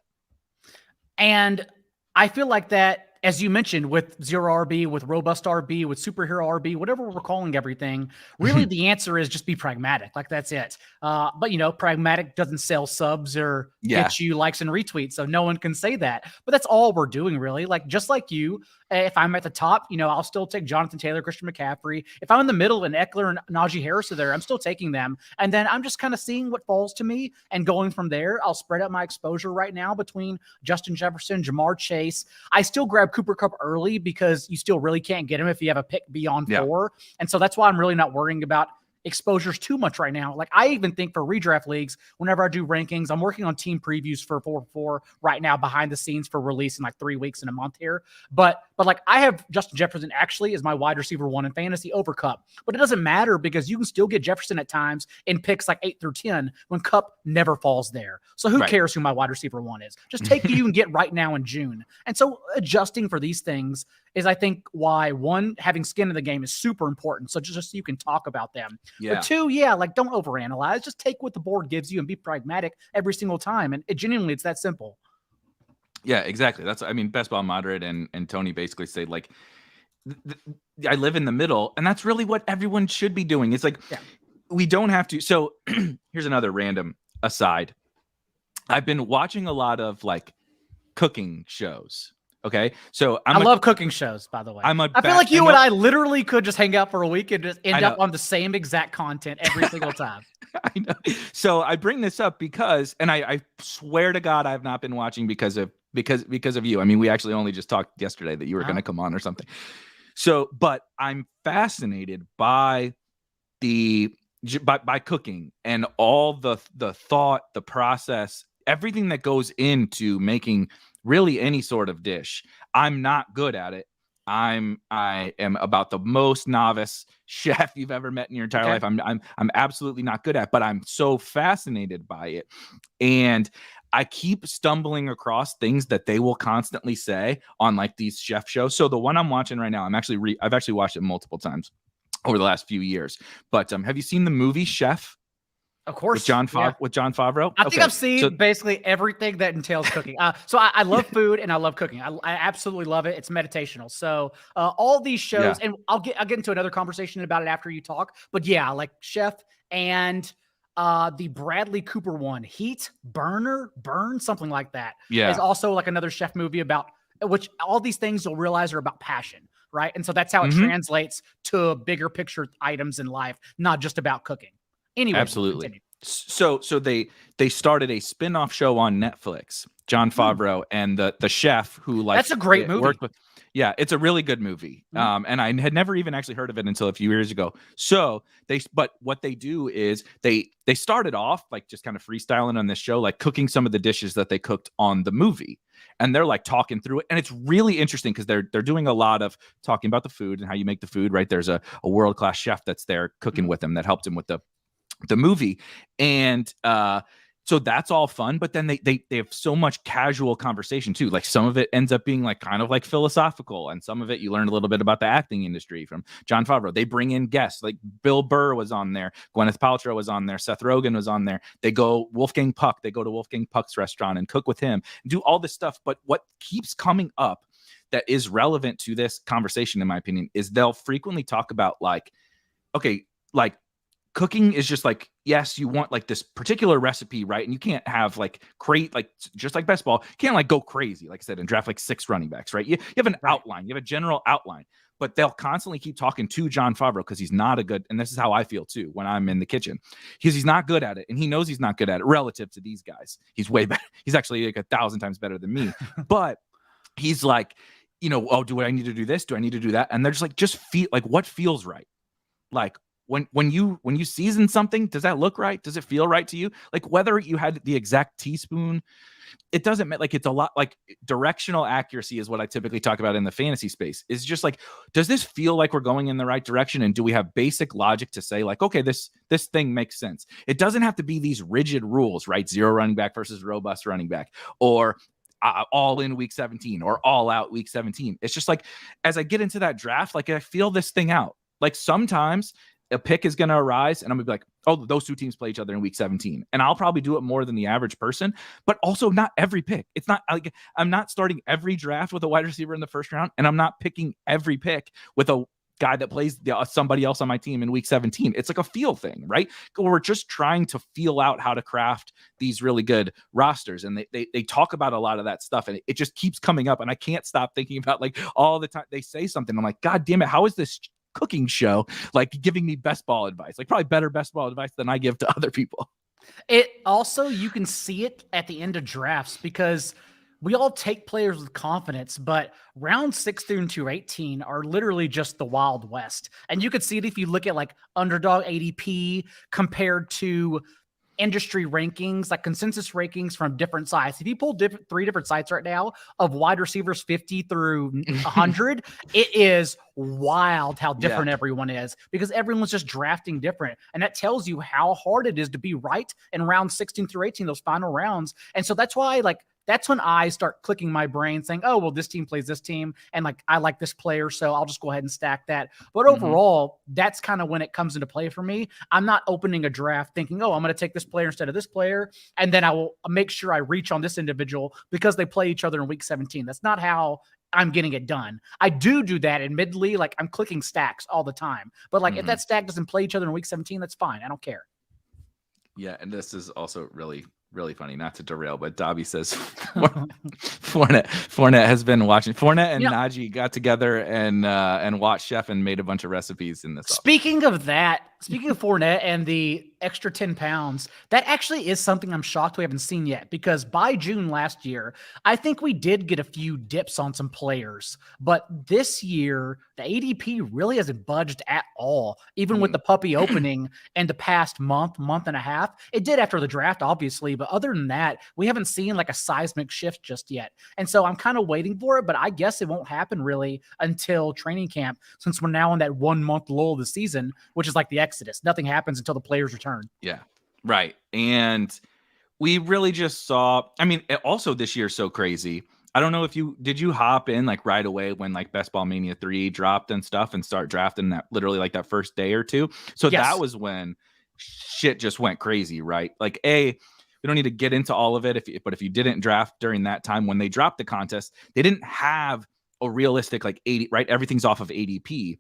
And I feel like that, as you mentioned, with zero RB, with robust RB, with superhero RB, whatever we're calling everything, really the answer is just be pragmatic. Like, that's it. But pragmatic doesn't sell subs or get you likes and retweets. So no one can say that. But that's all we're doing, really. Like, just like you, if I'm at the top, I'll still take Jonathan Taylor, Christian McCaffrey. If I'm in the middle and Eckler and Najee Harris are there, I'm still taking them. And then I'm just kind of seeing what falls to me and going from there. I'll spread out my exposure right now between Justin Jefferson, Jamar Chase. I still grab Cooper Kupp early because you still really can't get him if you have a pick beyond 4. And so that's why I'm really not worrying about exposures too much right now. Like, I even think for redraft leagues, whenever I do rankings, I'm working on team previews for 4-4 right now behind the scenes for release in like 3 weeks and a month here. But like, I have Justin Jefferson actually as my wide receiver 1 in fantasy over Kupp, but it doesn't matter because you can still get Jefferson at times in picks like 8 through 10 when Kupp never falls there. So who cares who my wide receiver 1 is? Just take who you can get right now in June. And so adjusting for these things is, I think, why, 1, having skin in the game is super important. So just so you can talk about them. But 2, like, don't overanalyze. Just take what the board gives you and be pragmatic every single time. And genuinely, it's that simple. Yeah, exactly. Best ball moderate and Tony basically say like, I live in the middle, and that's really what everyone should be doing. It's like, we don't have to. So here's another random aside. I've been watching a lot of like cooking shows. Okay, so I love cooking shows, by the way. I feel like you and I literally could just hang out for a week and just end up on the same exact content every single time. I know. So I bring this up because, and I swear to God, I've not been watching because of you. I mean, we actually only just talked yesterday that you were going to come on or something. So, but I'm fascinated by by cooking and all the thought, the process, everything that goes into making really any sort of dish. I'm not good at it. I am about the most novice chef you've ever met in your entire life. I'm absolutely not good at it, but I'm so fascinated by it. And I keep stumbling across things that they will constantly say on like these chef shows. So the one I'm watching right now, I've actually watched it multiple times over the last few years. But have you seen the movie Chef? Of course. With John Favreau? I think I've seen basically everything that entails cooking. So I love food and I love cooking. I absolutely love it. It's meditational. So all these shows, and I'll get into another conversation about it after you talk. But like Chef and the Bradley Cooper one, Heat, Burn, something like that. Yeah. Is also like another chef movie about which all these things you'll realize are about passion. Right. And so that's how it translates to bigger picture items in life, not just about cooking. Anyway, absolutely. Continue. So they started a spin-off show on Netflix, John Favreau and the chef who like that's a great movie. Worked with, it's a really good movie. And I had never even actually heard of it until a few years ago. So but what they do is they started off like just kind of freestyling on this show, like cooking some of the dishes that they cooked on the movie. And they're like talking through it. And it's really interesting because they're doing a lot of talking about the food and how you make the food, right? There's a world-class chef that's there cooking with him that helped him with the movie. And so that's all fun, but then they have so much casual conversation too. Like some of it ends up being like kind of like philosophical, and some of it you learn a little bit about the acting industry from John Favreau. They bring in guests like Bill Burr was on there, Gwyneth Paltrow was on there, Seth Rogen was on there. They go to Wolfgang Puck's restaurant and cook with him, and do all this stuff. But what keeps coming up that is relevant to this conversation, in my opinion, is they'll frequently talk about like, okay, like cooking is just like, yes, you want like this particular recipe, right? And you can't have like just like best ball, you can't like go crazy, like I said, and draft like 6 running backs, right? You have an outline, you have a general outline. but they'll constantly keep talking to John Favreau because he's not a good, and this is how I feel too when I'm in the kitchen, because he's not good at it. And he knows he's not good at it relative to these guys. He's way better. He's actually like 1,000 times better than me. But he's like, oh, do I need to do this? Do I need to do that? And they're just like, just feel like what feels right. Like when you season something, does that look right? Does it feel right to you? Like whether you had the exact teaspoon, it doesn't matter. Like it's a lot, like directional accuracy is what I typically talk about in the fantasy space. Is just like, does this feel like we're going in the right direction? And do we have basic logic to say like, okay, this thing makes sense? It doesn't have to be these rigid rules, right? 0 running back versus robust running back, or all in week 17 or all out week 17. It's just like, as I get into that draft, like I feel this thing out. Like sometimes a pick is going to arise and I'm gonna be like, oh, those two teams play each other in week 17. And I'll probably do it more than the average person, but also not every pick. It's not like I'm not starting every draft with a wide receiver in the first round, and I'm not picking every pick with a guy that plays somebody else on my team in week 17. It's like a feel thing, right? We're just trying to feel out how to craft these really good rosters. And they talk about a lot of that stuff, and it just keeps coming up. And I can't stop thinking about like all the time they say something. I'm like, God damn it. How is this cooking show like giving me best ball advice? Like probably better best ball advice than I give to other people. It also, you can see it at the end of drafts because we all take players with confidence, but round 6 through 18 are literally just the Wild West. And you could see it if you look at like Underdog ADP compared to industry rankings, like consensus rankings from different sites. If you pull 3 different sites right now of wide receivers 50 through 100, it is wild how different everyone is, because everyone's just drafting different. And that tells you how hard it is to be right in round 16 through 18, those final rounds. And so that's why, like, that's when I start clicking my brain saying, oh, well, this team plays this team, and like I like this player, so I'll just go ahead and stack that. But overall, that's kind of when it comes into play for me. I'm not opening a draft thinking, oh, I'm going to take this player instead of this player, and then I will make sure I reach on this individual because they play each other in week 17. That's not how I'm getting it done. I do that admittedly. Like I'm clicking stacks all the time, but like if that stack doesn't play each other in week 17, that's fine. I don't care. Yeah, and this is also really funny, not to derail, but Dobby says Fournette has been watching. Fournette and Najee got together and watched Chef and made a bunch of recipes in this. Speaking of Fournette and the extra 10 pounds, that actually is something I'm shocked we haven't seen yet, because by June last year, I think we did get a few dips on some players, but this year, the ADP really hasn't budged at all, even with the puppy opening and the past month and a half. It did after the draft, obviously, but other than that, we haven't seen like a seismic shift just yet. And so I'm kind of waiting for it, but I guess it won't happen really until training camp, since we're now in that 1 month lull of the season, which is like the Exodus. Nothing happens until the players return. Yeah, right. And we really just saw, I mean, also this year's so crazy. I don't know if did you hop in like right away when like Best Ball Mania 3 dropped and stuff and start drafting that literally like that first day or two. So that was when shit just went crazy, right? Like we don't need to get into all of it, but if you didn't draft during that time when they dropped the contest, they didn't have a realistic like 80, right? Everything's off of ADP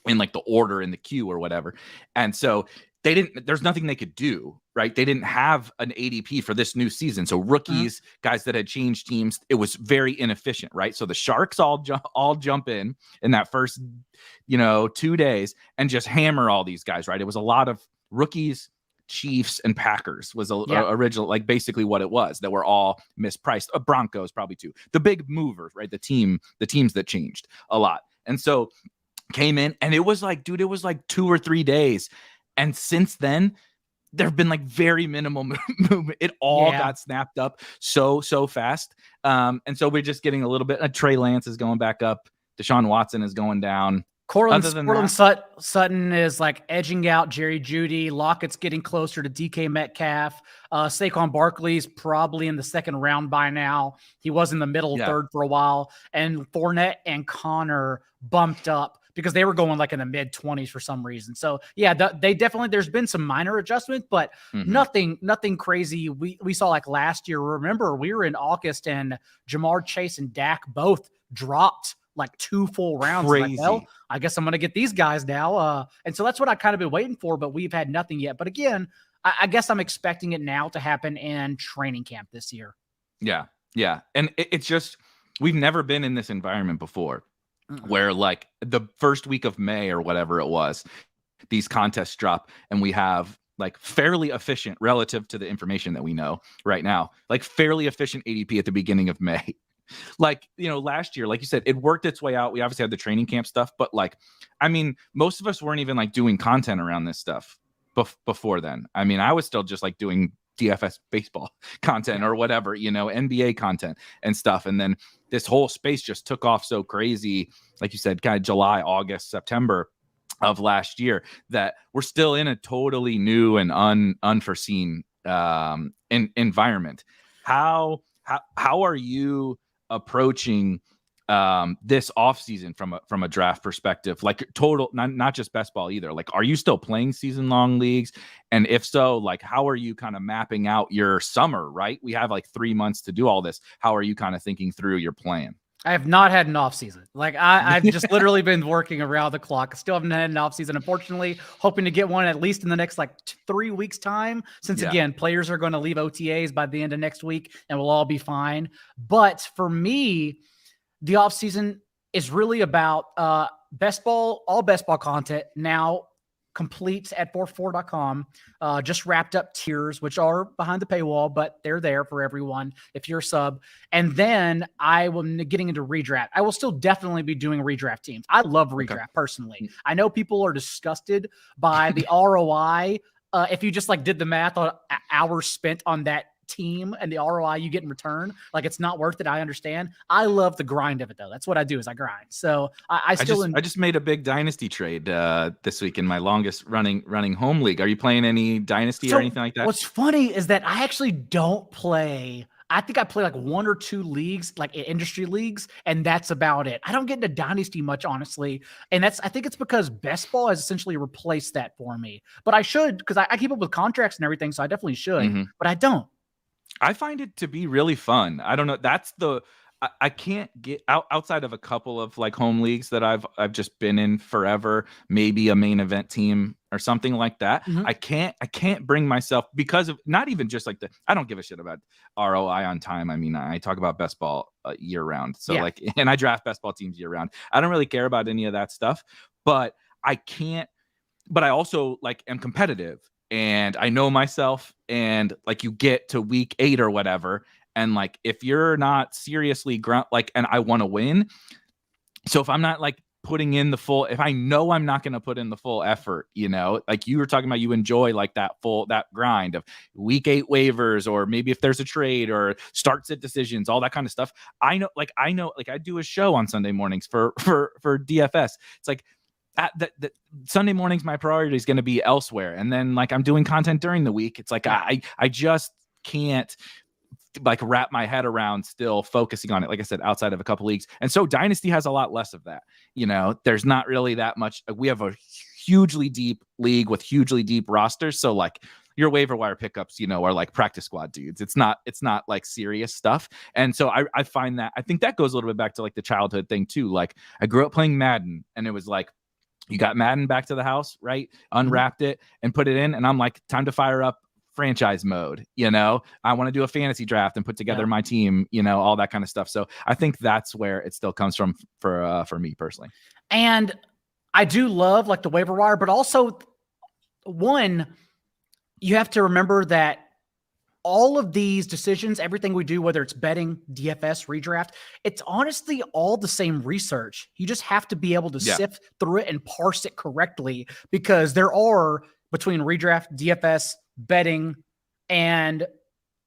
in like the order in the queue or whatever. And so there's nothing they could do, right? They didn't have an ADP for this new season. So rookies, guys that had changed teams, it was very inefficient, right? So the Sharks all jump in that first, 2 days and just hammer all these guys, right? It was a lot of rookies, Chiefs, and Packers was original, like basically what it was, that were all mispriced. Broncos probably too. The big movers, right? The teams that changed a lot. And so came in and it was like, dude, it was like 2 or 3 days. And since then, there have been like very minimal movement. It all got snapped up so fast. And so we're just getting a little bit. Trey Lance is going back up. Deshaun Watson is going down. Cortland Sutton is like edging out Jerry Jeudy. Lockett's getting closer to DK Metcalf. Saquon Barkley's probably in the second round by now. He was in the middle third for a while. And Fournette and Connor bumped up because they were going like in the mid 20s for some reason. So yeah, they definitely, there's been some minor adjustment, but nothing crazy. We saw like last year. Remember, we were in August and Jamar Chase and Dak both dropped like 2 full rounds. Like, well, I guess I'm going to get these guys now. And so that's what I kind of been waiting for, but we've had nothing yet. But again, I guess I'm expecting it now to happen in training camp this year. Yeah. Yeah. And it's just, we've never been in this environment before. where like the first week of May or whatever it was, these contests drop and we have like fairly efficient relative to the information that we know right now, like fairly efficient ADP at the beginning of May. Like, you know, last year, like you said, it worked its way out. We obviously had the training camp stuff, but like, I mean, most of us weren't even like doing content around this stuff before then. I mean, I was still just like doing DFS baseball content or whatever, you know, NBA content and stuff. And then this whole space just took off so crazy, like you said, kind of July, August, September of last year, that we're still in a totally new and unforeseen environment. How are you approaching this offseason from a draft perspective, like total, not just best ball either? Like, are you still playing season long leagues? And if so, like, how are you kind of mapping out your summer, right? We have like 3 months to do all this. How are you kind of thinking through your plan? I have not had an off season. Like I've just literally been working around the clock. Still haven't had an off season, unfortunately. Hoping to get one at least in the next like 3 weeks time. Since again, players are going to leave OTAs by the end of next week, and we'll all be fine. But for me, the off season is really about all best ball content now complete at 44.com. Just wrapped up tiers, which are behind the paywall, but they're there for everyone if you're a sub. And then I will getting into redraft. I will still definitely be doing redraft teams. I love redraft personally. I know people are disgusted by the ROI. If you just like did the math on hours spent on that team and the ROI you get in return, like it's not worth it. I understand. I love the grind of it though. That's what I do, is I grind. So I just made a big dynasty trade this week in my longest running home league. Are you playing any dynasty or anything like that? What's funny is that I actually don't play. I think I play like 1 or 2 leagues, like industry leagues, and that's about it. I don't get into dynasty much, honestly. And I think it's because best ball has essentially replaced that for me. But I should, because I keep up with contracts and everything, so I definitely should, but I don't. I find it to be really fun. I don't know. That's I can't get outside of a couple of like home leagues that I've just been in forever, maybe a main event team or something like that. I can't bring myself, because of not even just like I don't give a shit about ROI on time. I mean, I talk about best ball year round. So like, and I draft best ball teams year round. I don't really care about any of that stuff, but I also like am competitive. And I know myself, and like you get to week 8 or whatever, and like if you're not seriously and I want to win, so if I'm not like putting in the full, if I know I'm not going to put in the full effort, you know, like you were talking about, you enjoy like that grind of week 8 waivers, or maybe if there's a trade or start sit decisions, all that kind of stuff. I know I do a show on Sunday mornings for DFS. It's like, that Sunday mornings, my priority is going to be elsewhere. And then like I'm doing content during the week. It's like, I just can't like wrap my head around still focusing on it. Like I said, outside of a couple leagues. And so Dynasty has a lot less of that. You know, there's not really that much. We have a hugely deep league with hugely deep rosters. So like your waiver wire pickups, you know, are like practice squad dudes. It's not like serious stuff. And so I find that, I think that goes a little bit back to like the childhood thing too. Like I grew up playing Madden, and it was like, you got Madden back to the house, right? Unwrapped it and put it in. And I'm like, time to fire up franchise mode. You know, I want to do a fantasy draft and put together my team, you know, all that kind of stuff. So I think that's where it still comes from for me personally. And I do love like the waiver wire, but also one, you have to remember that all of these decisions, everything we do, whether it's betting, DFS, redraft, it's honestly all the same research. You just have to be able to sift through it and parse it correctly, because there are, between redraft, DFS, betting, and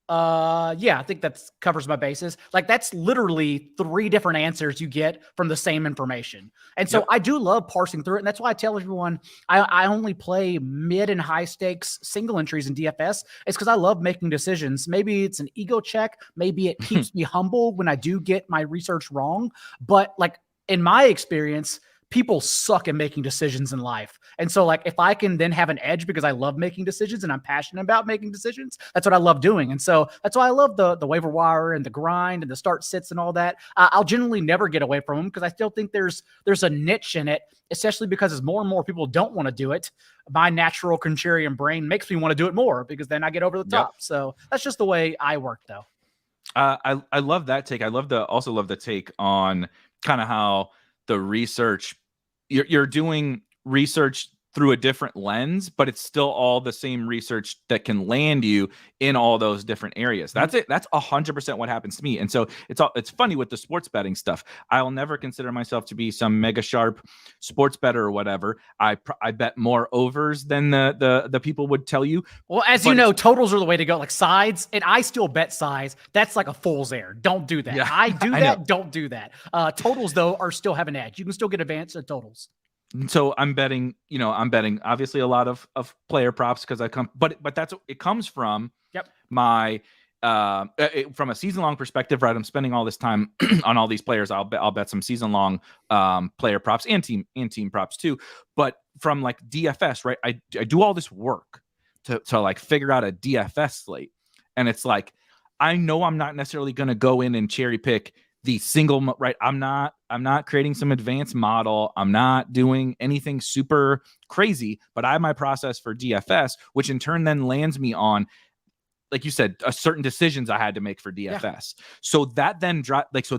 I think that covers my bases. Like that's literally 3 different answers you get from the same information. And so I do love parsing through it. And that's why I tell everyone I only play mid and high stakes single entries in DFS. It's because I love making decisions. Maybe it's an ego check. Maybe it keeps me humble when I do get my research wrong. But like in my experience, people suck at making decisions in life. And so like, if I can then have an edge because I love making decisions and I'm passionate about making decisions, that's what I love doing. And so that's why I love the waiver wire and the grind and the start sits and all that. I'll generally never get away from them, because I still think there's a niche in it, especially because as more and more people don't want to do it, my natural contrarian brain makes me want to do it more, because then I get over the top. So that's just the way I work though. I love that take. I also love the take on kind of how the research. You're doing research through a different lens, but it's still all the same research that can land you in all those different areas. That's it. That's 100% what happens to me. And so it's funny with the sports betting stuff. I'll never consider myself to be some mega sharp sports bettor or whatever. I bet more overs than the people would tell you. Well, as you know, totals are the way to go. Like sides, and I still bet sides. That's like a fool's errand. Don't do that. Yeah, I do that. Don't do that. Totals though are still have an edge. You can still get advanced at totals. So I'm betting obviously a lot of player props because but that's it comes from my from a season long perspective, right? I'm spending all this time on all these players. I'll bet some season long player props and team props too. But from like DFS, right? I do all this work to like figure out a DFS slate, and it's like I know I'm not necessarily going to go in and cherry pick the single, right? I'm not creating some advanced model. I'm not doing anything super crazy, but I have my process for DFS, which in turn then lands me on, like you said, certain decisions I had to make for DFS. Yeah. So that then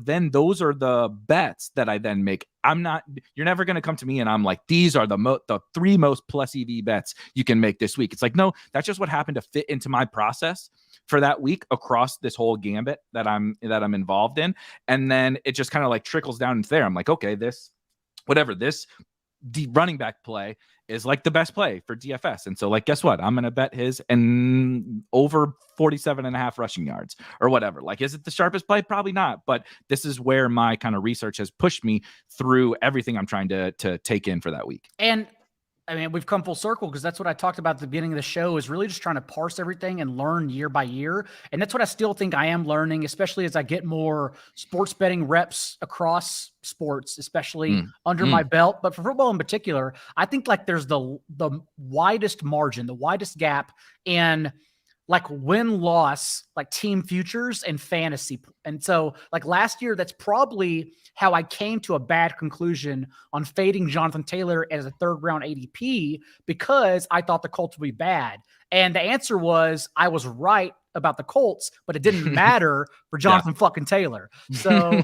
then those are the bets that I then make. You're never going to come to me and I'm like, these are the 3 most plus EV bets you can make this week. It's like, no, that's just what happened to fit into my process for that week across this whole gambit that I'm involved in. And then it just kind of like trickles down into there. I'm like, okay, this running back play is like the best play for DFS. And so like, guess what? I'm going to bet his and over 47.5 rushing yards or whatever. Like, is it the sharpest play? Probably not. But this is where my kind of research has pushed me through everything I'm trying to take in for that week. And I mean, we've come full circle because that's what I talked about at the beginning of the show is really just trying to parse everything and learn year by year. And that's what I still think I am learning, especially as I get more sports betting reps across sports, especially under my belt. But for football in particular, I think like there's the widest margin, the widest gap in like win-loss, like team futures and fantasy. And so like last year, that's probably how I came to a bad conclusion on fading Jonathan Taylor as a 3rd round ADP because I thought the Colts would be bad. And the answer was I was right about the Colts, but it didn't matter for Jonathan fucking Taylor. So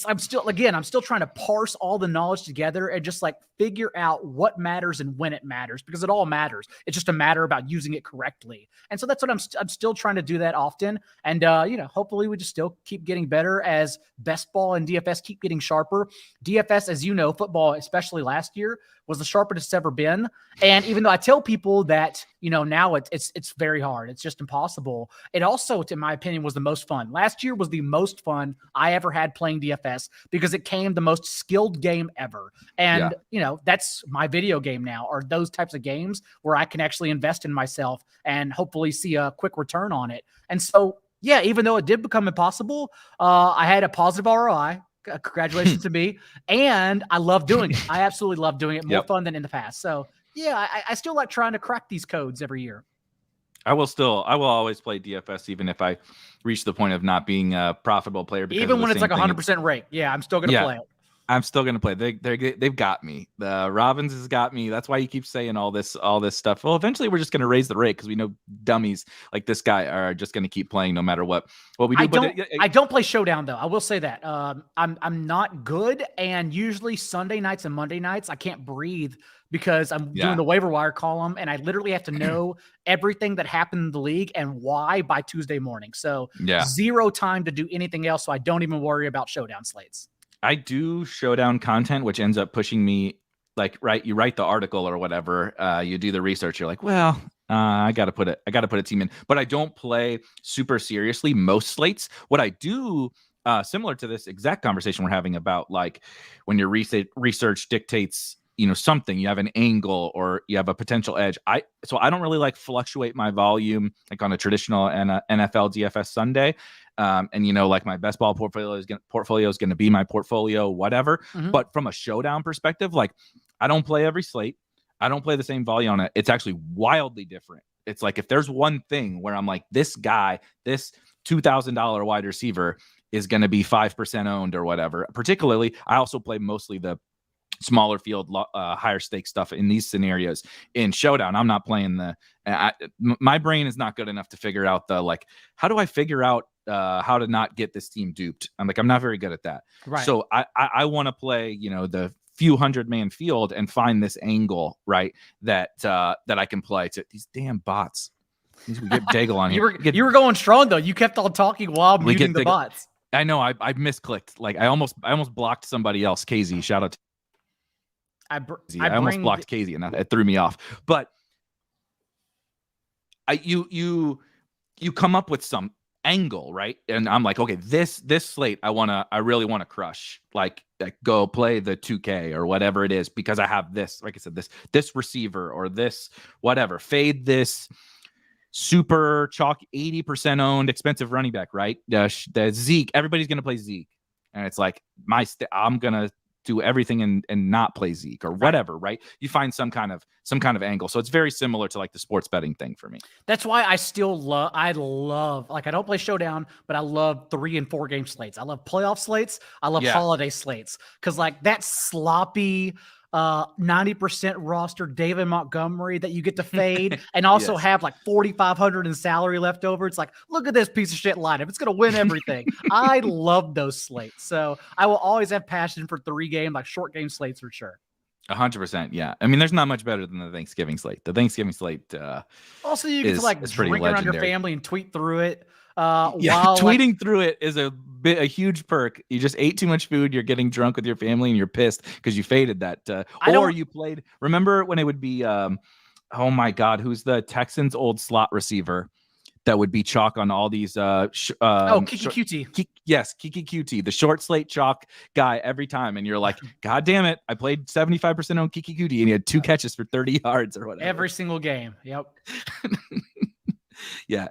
I'm still trying to parse all the knowledge together and just like figure out what matters and when it matters, because it all matters. It's just a matter about using it correctly. And so that's what I'm still trying to do that often. And, hopefully we just still keep getting better as best ball and DFS keep getting sharper. DFS, as you know, football, especially last year, was the sharpest it's ever been. And even though I tell people that, now it's very hard, it's just impossible. It also, in my opinion, was the most fun. Last year was the most fun I ever had playing DFS because it came the most skilled game ever. And, that's my video game now, are those types of games where I can actually invest in myself and hopefully see a quick return on it. And so, yeah, even though it did become impossible, I had a positive ROI. Congratulations to me. And I love doing it. I absolutely love doing it. More fun than in the past. So yeah, I still like trying to crack these codes every year. I will always play DFS, even if I reach the point of not being a profitable player. Even when it's like 100% rate. Yeah, I'm still going to play it. I'm still going to play. They've got me. The Robbins has got me. That's why you keep saying all this stuff. Well, eventually we're just going to raise the rate because we know dummies like this guy are just going to keep playing no matter what we do. I don't play Showdown though. I will say that I'm not good. And usually Sunday nights and Monday nights, I can't breathe because I'm doing the waiver wire column and I literally have to know everything that happened in the league and why by Tuesday morning. So zero time to do anything else. So I don't even worry about Showdown slates. I do Showdown content, which ends up pushing me you write the article or whatever, you do the research. You're like, well, I got to put a team in, but I don't play super seriously most slates. What I do, similar to this exact conversation we're having about like when your research dictates, something, you have an angle or you have a potential edge. So I don't really like fluctuate my volume like on a traditional NFL DFS Sunday. And like my best ball portfolio is going to be my portfolio, whatever. But from a Showdown perspective, like I don't play every slate. I don't play the same volume on it. It's actually wildly different. It's like if there's one thing where I'm like, this guy, this $2,000 wide receiver is going to be 5% owned or whatever. Particularly, I also play mostly the smaller field, higher stake stuff in these scenarios. In Showdown, I'm not playing my brain is not good enough to figure out how do I figure out how to not get this team duped? I'm not very good at that. Right. So I want to play, the few 100-man field and find this angle, right? That I can play to these damn bots. We get Daigle on here. You were going strong though. You kept on talking while muting the bots. I know. I misclicked. I almost blocked somebody else. KZ, shout out to I almost blocked KZ, and that threw me off. But you come up with some angle, right? And I'm like, okay, this slate I really want to crush. Like go play the 2K or whatever it is, because I have this, like I said, this receiver or this whatever. Fade this super chalk 80% owned expensive running back, right? The Zeke, everybody's gonna play Zeke, and it's like I'm gonna do everything and not play Zeke or whatever, right? You find some kind of angle. So it's very similar to the sports betting thing for me. That's why I love I don't play Showdown, but I love 3 and 4 game slates. I love playoff slates. I love holiday slates, because that sloppy 90% roster David Montgomery that you get to fade and also have 4,500 in salary left over. It's look at this piece of shit lineup. It's going to win everything. I love those slates. So I will always have passion for 3-game, short game slates for sure. 100%. Yeah. I mean, there's not much better than the Thanksgiving slate. The Thanksgiving slate, also you get to drink around your family and tweet through it. Tweeting through it is a huge perk. You just ate too much food. You're getting drunk with your family and you're pissed because you faded that. Or you played. Remember when it would be, oh my God, who's the Texans' old slot receiver that would be chalk on all these? Kiki QT. Yes, Kiki QT, the short slate chalk guy every time. And you're like, God damn it. I played 75% on Kiki QT and he had 2 catches for 30 yards or whatever. Every single game. Yep. Yeah,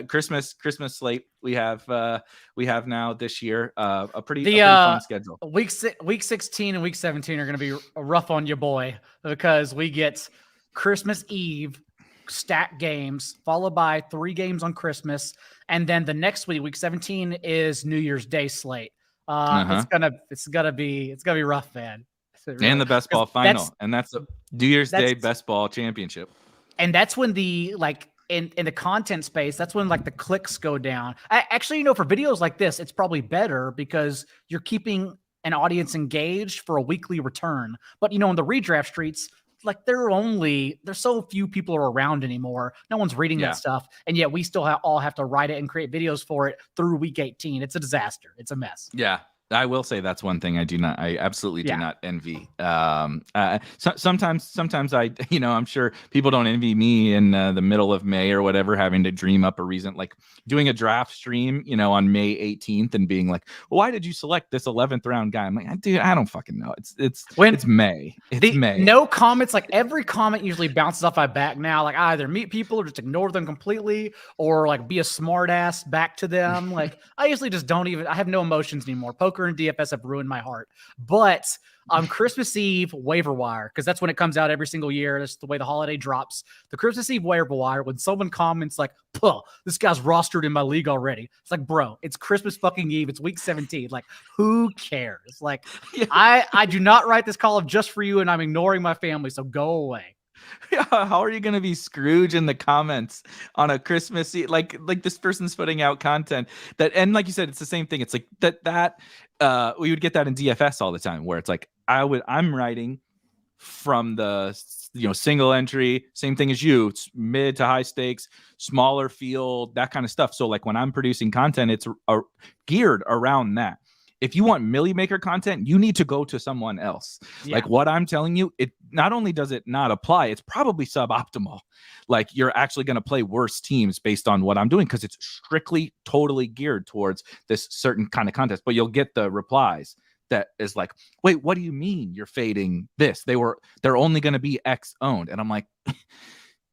Christmas slate we have now this year. A pretty fun schedule. Week 16 and week 17 are going to be rough on your boy, because we get Christmas Eve stack games followed by 3 games on Christmas, and then the next week 17 is New Year's Day slate. It's gonna be rough, man. Really, and the best ball final, and that's a New Year's Day best ball championship. And that's when the in the content space, that's when the clicks go down. Actually, for videos like this, it's probably better because you're keeping an audience engaged for a weekly return. But in the redraft streets, there's so few people are around anymore. No one's reading that stuff, and yet we still all have to write it and create videos for it through week 18. It's a disaster. It's a mess. Yeah. I will say that's one thing I absolutely do not envy. Sometimes I, I'm sure people don't envy me in the middle of May or whatever, having to dream up a reason, doing a draft stream, on May 18th and being like, well, why did you select this 11th round guy? I'm like, dude, I don't fucking know. It's May. It's May. No comments. Every comment usually bounces off my back now. I either meet people or just ignore them completely, or be a smart ass back to them. I usually just I have no emotions anymore. Poker and DFS have ruined my heart. But on Christmas Eve waiver wire, because that's when it comes out every single year. That's the way the holiday drops. The Christmas Eve waiver wire, when someone comments this guy's rostered in my league already. It's bro, it's Christmas fucking Eve. It's week 17. Who cares? I do not write this column just for you, and I'm ignoring my family, so go away. Yeah, how are you going to be Scrooge in the comments on a Christmas Eve? Like this person's putting out content and like you said, it's the same thing. It's that we would get that in DFS all the time, where it's I'm writing from the single entry, same thing as you. It's mid to high stakes, smaller field, that kind of stuff. So when I'm producing content, it's geared around that. If you want Millie Maker content, you need to go to someone else. Yeah. What I'm telling you, it not only does it not apply, it's probably suboptimal. You're actually going to play worse teams based on what I'm doing, because it's strictly totally geared towards this certain kind of contest. But you'll get the replies that is wait, what do you mean you're fading this? They're only going to be X owned. And I'm like,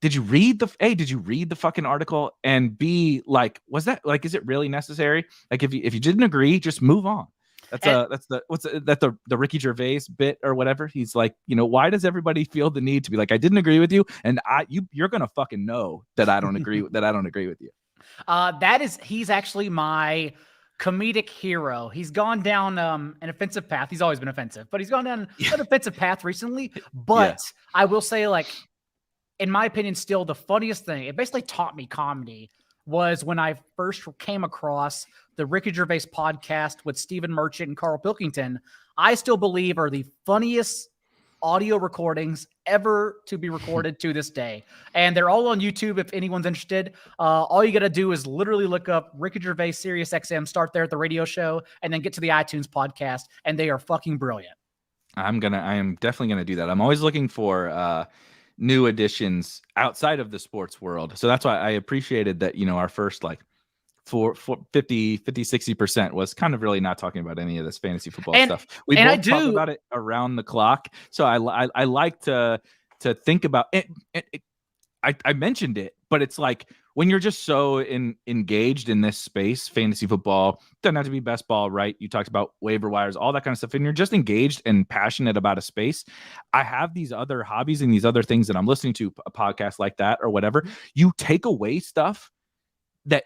did you read the fucking article? And B, was that is it really necessary? If you didn't agree, just move on. That's the Ricky Gervais bit or whatever. He's why does everybody feel the need to be I didn't agree with you, and you're gonna fucking know that I don't agree that I don't agree with you. He's actually my comedic hero. He's gone down an offensive path. He's always been offensive, but he's gone down an offensive path recently. But I will say, like, in my opinion, still the funniest thing, it basically taught me comedy, was when I first came across the Ricky Gervais podcast with Stephen Merchant and Carl Pilkington. I still believe are the funniest audio recordings ever to be recorded to this day. And they're all on YouTube if anyone's interested. All you got to do is literally look up Ricky Gervais, Sirius XM, start there at the radio show, and then get to the iTunes podcast, and they are fucking brilliant. I am definitely going to do that. I'm always looking for new additions outside of the sports world. So that's why I appreciated that, our first like 50-60% was kind of really not talking about any of this fantasy football stuff. We both talk about it around the clock. So I like to think about it. I mentioned it, but it's like when you're just so engaged in this space, fantasy football, doesn't have to be best ball, right? You talked about waiver wires, all that kind of stuff, and you're just engaged and passionate about a space. I have these other hobbies and these other things that I'm listening to, a podcast like that or whatever. You take away stuff that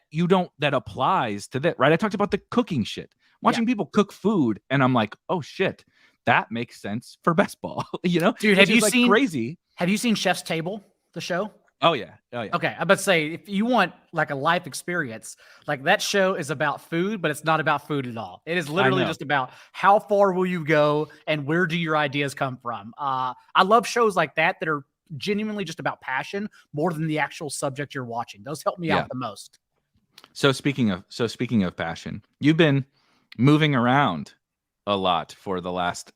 applies to that, right? I talked about the cooking shit, watching people cook food, and I'm like, oh shit, that makes sense for best ball, Dude, have you seen crazy? Have you seen Chef's Table, the show? Oh yeah. Okay, I'm about to say, if you want like a life experience, like that show is about food, but it's not about food at all. It is literally just about how far will you go and where do your ideas come from. I love shows like that are genuinely just about passion more than the actual subject you're watching. Those help me out the most. So speaking of passion, you've been moving around a lot for the last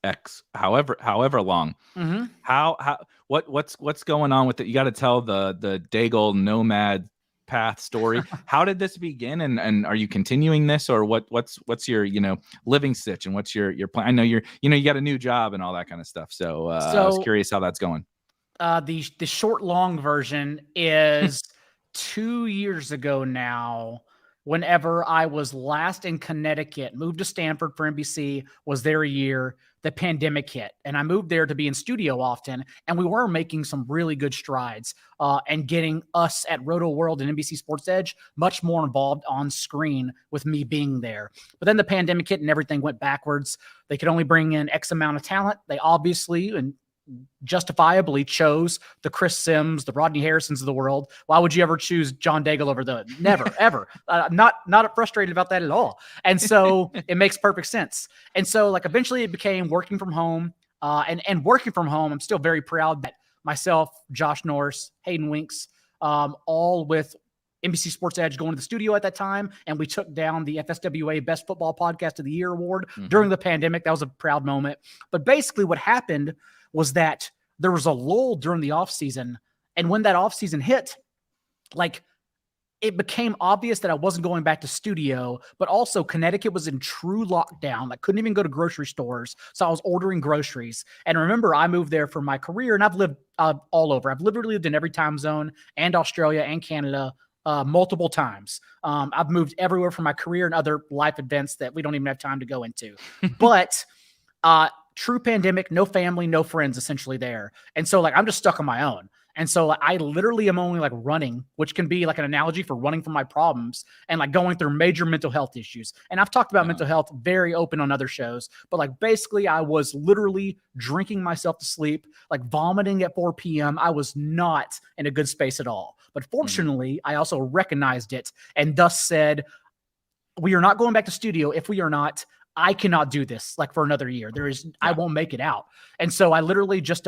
however long. Mm-hmm. What's going on with it? You got to tell the Daigle nomad path story. How did this begin, and are you continuing this, or what's your living stitch, and what's your plan? I know you got a new job and all that kind of stuff. So I was curious how that's going. The short long version is 2 years ago now. Whenever I was last in Connecticut, moved to Stanford for NBC, was there a year, the pandemic hit. And I moved there to be in studio often. And we were making some really good strides and getting us at Roto World and NBC Sports Edge much more involved on screen with me being there. But then the pandemic hit and everything went backwards. They could only bring in X amount of talent. They obviously and justifiably chose the Chris Sims, the Rodney Harrisons of the world. Why would you ever choose John Daigle over never, ever? Not frustrated about that at all. And so it makes perfect sense. And so like eventually it became working from home and working from home. I'm still very proud that myself, Josh Norris, Hayden Winks, all with NBC Sports Edge going to the studio at that time. And we took down the FSWA Best Football Podcast of the Year award during the pandemic. That was a proud moment. But basically what happened was that there was a lull during the offseason. And when that offseason hit, like it became obvious that I wasn't going back to studio, but also Connecticut was in true lockdown. I couldn't even go to grocery stores. So I was ordering groceries. And remember, I moved there for my career and I've lived all over. I've literally lived in every time zone and Australia and Canada multiple times. I've moved everywhere for my career and other life events that we don't even have time to go into. But true pandemic, no family, no friends essentially there. And so like, I'm just stuck on my own. And so like, I literally am only like running, which can be like an analogy for running from my problems and like going through major mental health issues. And I've talked about mental health very open on other shows, but like basically I was literally drinking myself to sleep, like vomiting at 4 p.m. I was not in a good space at all. But fortunately, I also recognized it and thus said, we are not going back to studio if we are not. I cannot do this like for another year. I won't make it out. And so I literally just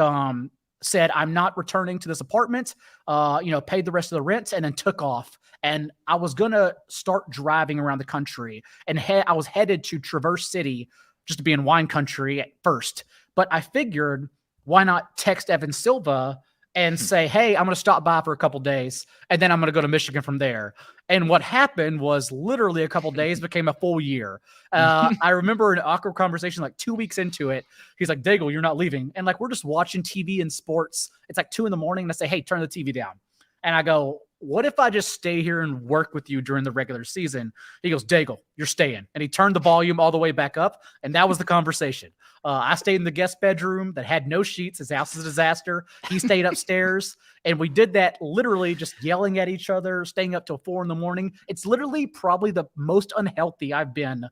said, I'm not returning to this apartment, paid the rest of the rent and then took off. And I was going to start driving around the country and I was headed to Traverse City just to be in wine country at first. But I figured why not text Evan Silva and say, hey, I'm going to stop by for a couple days and then I'm going to go to Michigan from there. And what happened was literally a couple days became a full year. I remember an awkward conversation like 2 weeks into it. He's like, Daigle, you're not leaving. And like, we're just watching TV and sports. It's like 2 a.m. and I say, hey, turn the TV down. And I go, what if I just stay here and work with you during the regular season? He goes, Daigle, you're staying. And he turned the volume all the way back up. And that was the conversation. I stayed in the guest bedroom that had no sheets. His house is a disaster. He stayed upstairs. And we did that literally just yelling at each other, staying up till 4 a.m. It's literally probably the most unhealthy I've been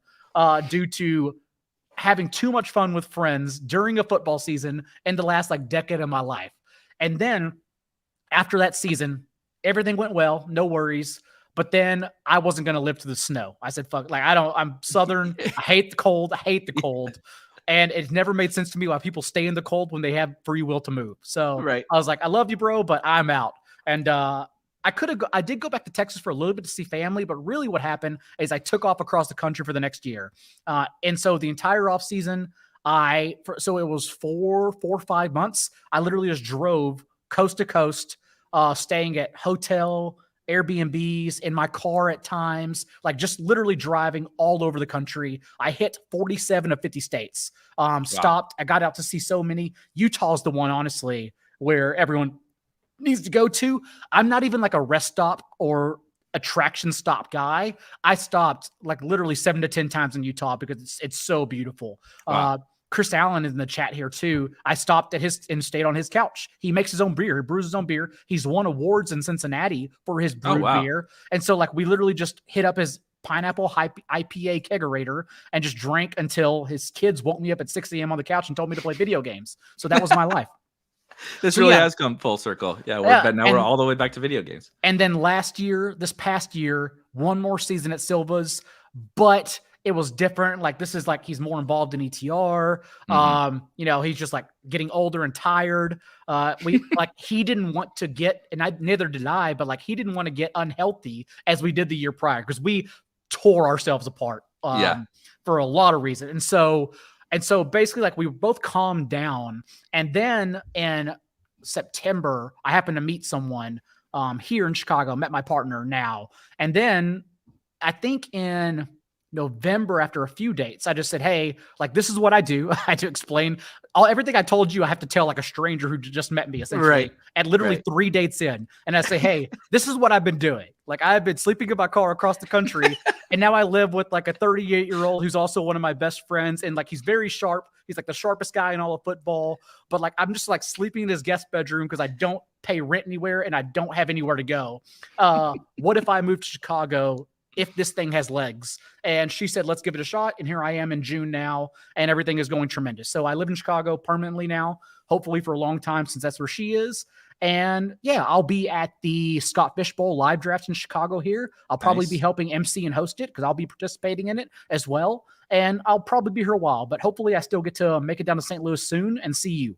due to having too much fun with friends during a football season in the last like decade of my life. And then after that season, everything went well, no worries. But then I wasn't going to live through the snow. I said, fuck, like I'm Southern. I hate the cold. And it never made sense to me why people stay in the cold when they have free will to move. So Right. I was like, I love you, bro, but I'm out. And I did go back to Texas for a little bit to see family, but really what happened is I took off across the country for the next year. And so the entire off season, so it was 4 or 5 months. I literally just drove coast to coast, staying at hotel, Airbnbs, in my car at times, like just literally driving all over the country. I hit 47 of 50 states. Stopped. I got out to see so many. Utah's the one, honestly, where everyone needs to go to. I'm not even like a rest stop or attraction stop guy. I stopped like literally 7 to 10 times in Utah because it's so beautiful. Wow. Chris Allen is in the chat here too. I stopped at and stayed on his couch. He makes his own beer. He brews his own beer. He's won awards in Cincinnati for his brewed beer. And so like we literally just hit up his pineapple IPA kegerator and just drank until his kids woke me up at 6 a.m. on the couch and told me to play video games. So that was my life. This really has come full circle. Yeah, but now we're all the way back to video games. And then this past year, one more season at Silva's, but it was different. Like this is like he's more involved in ETR. He's just like getting older and tired. He didn't want to get, and neither did I, but like he didn't want to get unhealthy as we did the year prior because we tore ourselves apart for a lot of reasons. And so basically like we both calmed down. And then in September, I happened to meet someone here in Chicago, met my partner now. And then I think in November, after a few dates, I just said, hey, like, this is what I do. I had to explain everything I told you. I have to tell like a stranger who just met me essentially right. at literally 3 dates in. And I say, hey, this is what I've been doing. Like I've been sleeping in my car across the country. And now I live with like a 38-year-old who's also one of my best friends. And like, he's very sharp. He's like the sharpest guy in all of football. But like, I'm just like sleeping in his guest bedroom because I don't pay rent anywhere and I don't have anywhere to go. What if I moved to Chicago if this thing has legs? And she said, let's give it a shot. And here I am in June now, and everything is going tremendous. So I live in Chicago permanently now, hopefully for a long time since that's where she is. And yeah, I'll be at the Scott Fish Bowl live draft in Chicago here. I'll probably be helping MC and host it because I'll be participating in it as well. And I'll probably be here a while, but hopefully I still get to make it down to St. Louis soon and see you.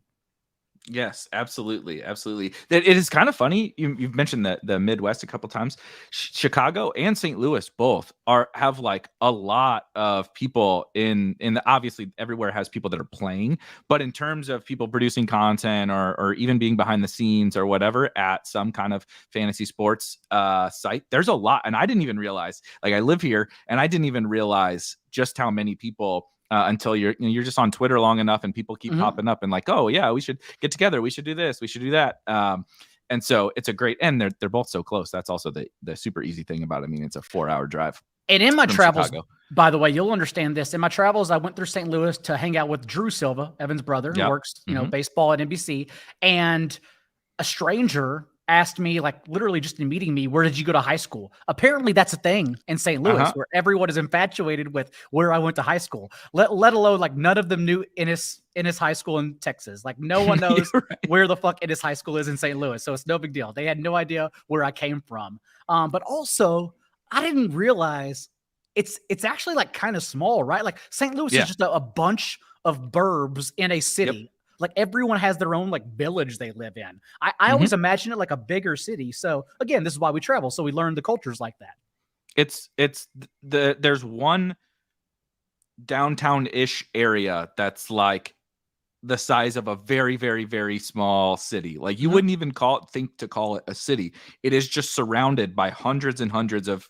Yes, absolutely. Absolutely. It is kind of funny. You've mentioned the Midwest a couple times. Chicago and St. Louis both have like a lot of people in the, obviously everywhere has people that are playing, but in terms of people producing content or even being behind the scenes or whatever at some kind of fantasy sports site, there's a lot. And I didn't even realize, like I live here and I didn't even realize just how many people until you're just on Twitter long enough and people keep popping up and like, oh yeah, we should get together. We should do this. We should do that. And so it's a great, and they're both so close. That's also the super easy thing about it. I mean, it's a 4-hour drive. And in my travels, by the way, you'll understand this. In my travels, I went through St. Louis to hang out with Drew Silva, Evan's brother, who works, baseball at NBC. And a stranger asked me, like literally just in meeting me, where did you go to high school? Apparently that's a thing in St. Louis where everyone is infatuated with where I went to high school, let alone like none of them knew Ennis high school in Texas. Like no one knows where the fuck Ennis high school is in St. Louis. So it's no big deal. They had no idea where I came from. But also I didn't realize it's actually like kind of small, right? Like St. Louis is just a bunch of burbs in a city. Yep. Like everyone has their own like village they live in. I always imagine it like a bigger city. So again, this is why we travel. So we learn the cultures like that. There's one downtown-ish area that's like the size of a very, very, very small city. Like you wouldn't even think to call it a city. It is just surrounded by hundreds and hundreds of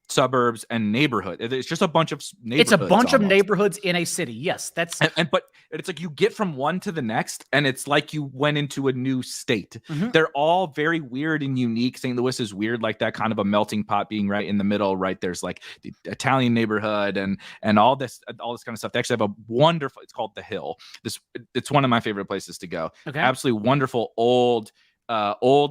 suburbs and neighborhood. It's just a bunch of neighborhoods. It's a bunch of almost. neighborhoods in a city. Yes, that's but it's like you get from one to the next, and it's like you went into a new state. They're all very weird and unique. St. Louis is weird like that, kind of a melting pot, being right in the middle. Right there's like the Italian neighborhood and all this kind of stuff. They actually have a wonderful. It's called The Hill. It's one of my favorite places to go. Okay. Absolutely wonderful old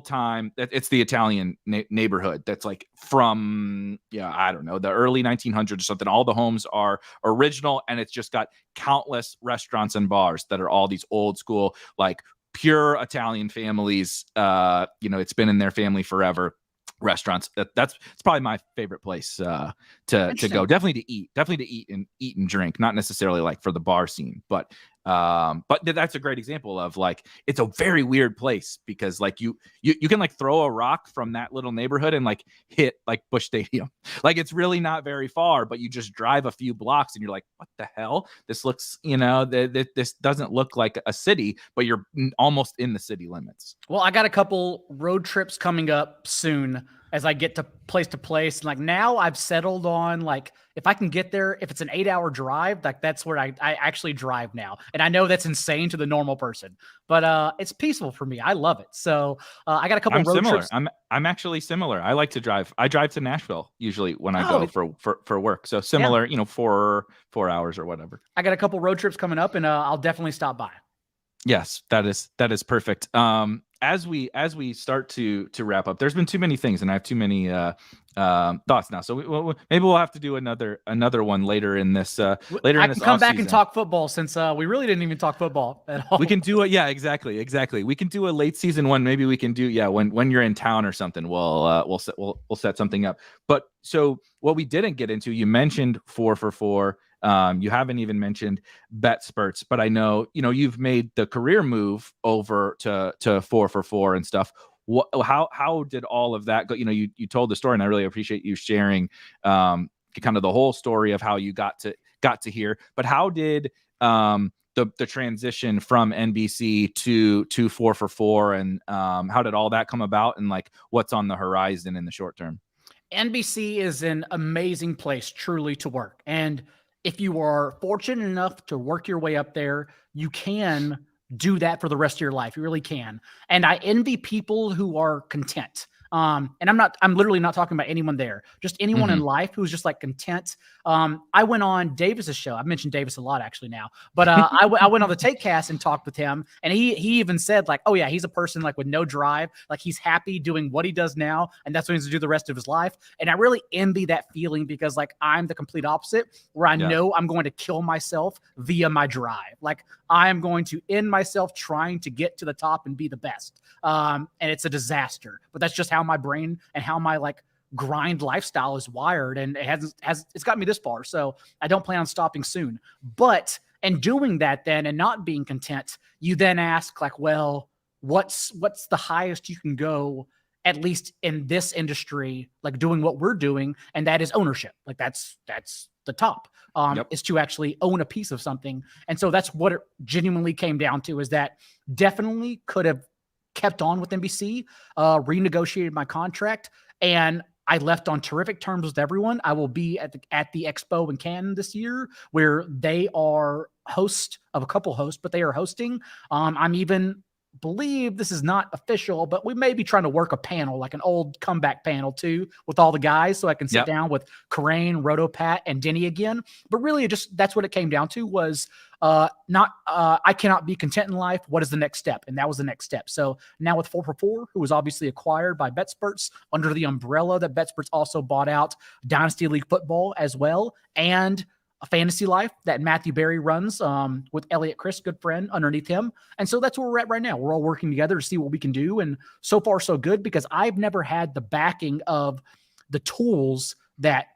time. It's the Italian neighborhood that's like from I don't know, the early 1900s or something. All the homes are original, and it's just got countless restaurants and bars that are all these old school, like pure Italian families. It's been in their family forever. Restaurants. It's probably my favorite place to go. Definitely to eat and drink. Not necessarily like for the bar scene, but that's a great example of like it's a very weird place because like you can like throw a rock from that little neighborhood and like hit like Busch Stadium. Like it's really not very far, but you just drive a few blocks and you're like, what the hell? This looks, this doesn't look like a city, but you're almost in the city limits. Well, I got a couple road trips coming up soon as I get to place. And like now I've settled on like, if I can get there, if it's an 8-hour drive, like that's where I actually drive now. And I know that's insane to the normal person, but it's peaceful for me. I love it. So I got a couple road trips. I'm actually similar. I like to drive. I drive to Nashville usually when I go for work. So similar, 4 hours or whatever. I got a couple road trips coming up, and I'll definitely stop by. Yes, that is perfect. As we start to wrap up, there's been too many things, and I have too many thoughts now. So maybe we'll have to do another one later in this. I can come back and talk football since we really didn't even talk football at all. We can do it. Yeah, exactly. We can do a late season one. Maybe we can do when you're in town or something. We'll set something up. But so what we didn't get into, you mentioned 4 for 4. You haven't even mentioned Betsperts, but I know, you've made the career move over to 4 for 4 and stuff. How did all of that go? You told the story, and I really appreciate you sharing kind of the whole story of how you got to here. But how did the transition from NBC to 4 for 4 and how did all that come about, and like what's on the horizon in the short term? NBC is an amazing place truly to work. And if you are fortunate enough to work your way up there, you can do that for the rest of your life. You really can. And I envy people who are content. And I'm literally not talking about anyone there, just anyone in life who's just like content. I went on Davis's show. I've mentioned Davis a lot actually now, but I went on the TakeCast and talked with him, and he even said like, oh yeah, he's a person like with no drive, like he's happy doing what he does now, and that's what he needs to do the rest of his life. And I really envy that feeling because like I'm the complete opposite, where I know I'm going to kill myself via my drive. Like I am going to end myself trying to get to the top and be the best. And it's a disaster, but that's just how my brain and how my like grind lifestyle is wired, and it's got me this far. So I don't plan on stopping soon. But in doing that then and not being content, you then ask like, well, what's the highest you can go, at least in this industry, like doing what we're doing, and that is ownership. Like that's the top, is to actually own a piece of something. And so that's what it genuinely came down to, is that definitely could have kept on with NBC, renegotiated my contract, and I left on terrific terms with everyone. I will be at the Expo in Canton this year, where they are host of a couple hosts, but they are hosting. I'm even believe this is not official, but we may be trying to work a panel, like an old comeback panel too, with all the guys, so I can sit down with Karain, Rotopat, and Denny again. But really, that's what it came down to, was I cannot be content in life. What is the next step? And that was the next step. So now with 4 for 4, who was obviously acquired by Betsperts under the umbrella that Betsperts also bought out Dynasty League football as well, and a fantasy life that Matthew Berry runs with Elliot Chris, good friend, underneath him. And so that's where we're at right now. We're all working together to see what we can do. And so far, so good, because I've never had the backing of the tools that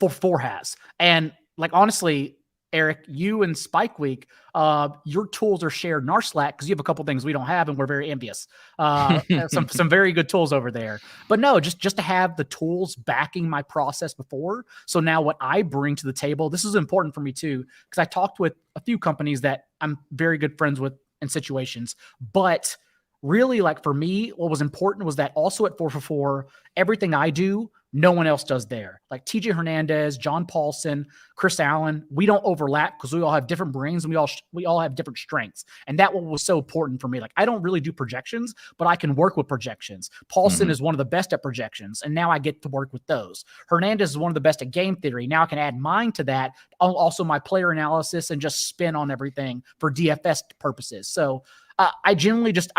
4 for 4 has. And like, honestly, Eric, you and Spike Week, your tools are shared in our Slack because you have a couple things we don't have, and we're very envious. Some very good tools over there. But no, just to have the tools backing my process before. So now what I bring to the table, this is important for me too, because I talked with a few companies that I'm very good friends with in situations. But really, like for me, what was important was that also at 4 for 4, everything I do, no one else does there. Like TJ Hernandez, John Paulson, Chris Allen, we don't overlap because we all have different brains and we all have different strengths. And that was so important for me. Like I don't really do projections, but I can work with projections. Paulson is one of the best at projections, and now I get to work with those. Hernandez is one of the best at game theory. Now I can add mine to that, also my player analysis, and just spin on everything for DFS purposes. So I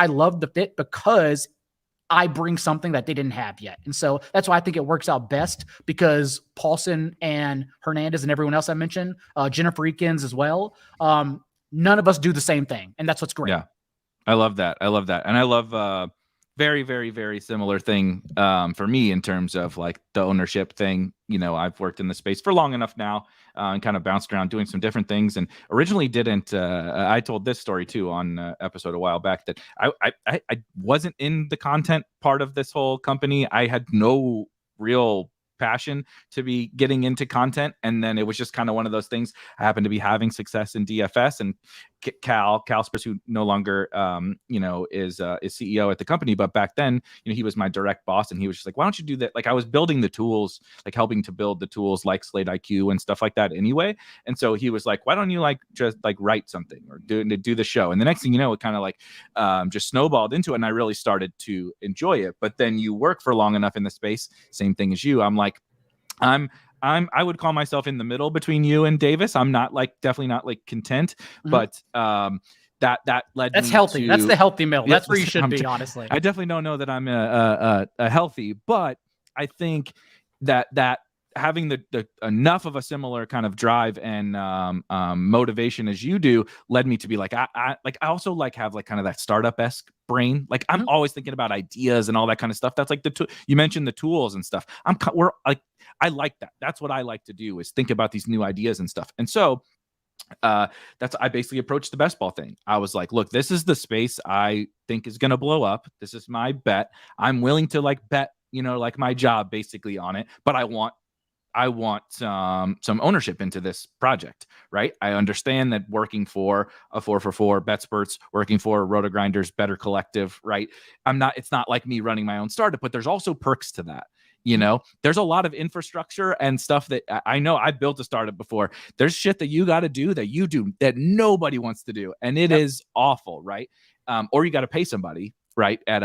love the fit because I bring something that they didn't have yet. And so that's why I think it works out best, because Paulson and Hernandez and everyone else I mentioned, Jennifer Eakins as well, none of us do the same thing. And that's what's great. Yeah, I love that. And I love very, very, very similar thing for me in terms of like the ownership thing. You know, I've worked in the space for long enough now and kind of bounced around doing some different things, and originally didn't. I told this story too on episode a while back that I wasn't in the content part of this whole company. I had no real passion to be getting into content, and then it was just kind of one of those things. I happened to be having success in DFS, and Cal Spurs, who no longer is CEO at the company, but back then, you know, he was my direct boss, and he was just like, why don't you do that? Like I was building the tools, like helping to build the tools like Slate IQ and stuff like that anyway. And so he was like, why don't you like just like write something or do the show? And the next thing you know, it kind of like just snowballed into it, and I really started to enjoy it. But then you work for long enough in the space, same thing as you. I would call myself in the middle between you and Davis. I'm not like, definitely not like content, but that led That's me healthy. to, That's the healthy middle. Yeah, That's where you should be, honestly. I definitely don't know that I'm a healthy, but I think that having the enough of a similar kind of drive and motivation as you do led me to be like, I also like have like kind of that startup-esque brain. Like I'm always thinking about ideas and all that kind of stuff. That's like you mentioned the tools and stuff. I like that. That's what I like to do, is think about these new ideas and stuff. And so I basically approached the best ball thing. I was like, look, this is the space I think is going to blow up. This is my bet. I'm willing to like bet, you know, like my job basically on it, but I want some ownership into this project, right? I understand that working for a 4for4 Betsperts, working for Roto-Grinders, Better Collective, right? It's not like me running my own startup, but there's also perks to that. You know, there's a lot of infrastructure and stuff that I know. I built a startup before. There's shit that you got to do that you do that nobody wants to do. And it is awful, right? Or you got to pay somebody, right? At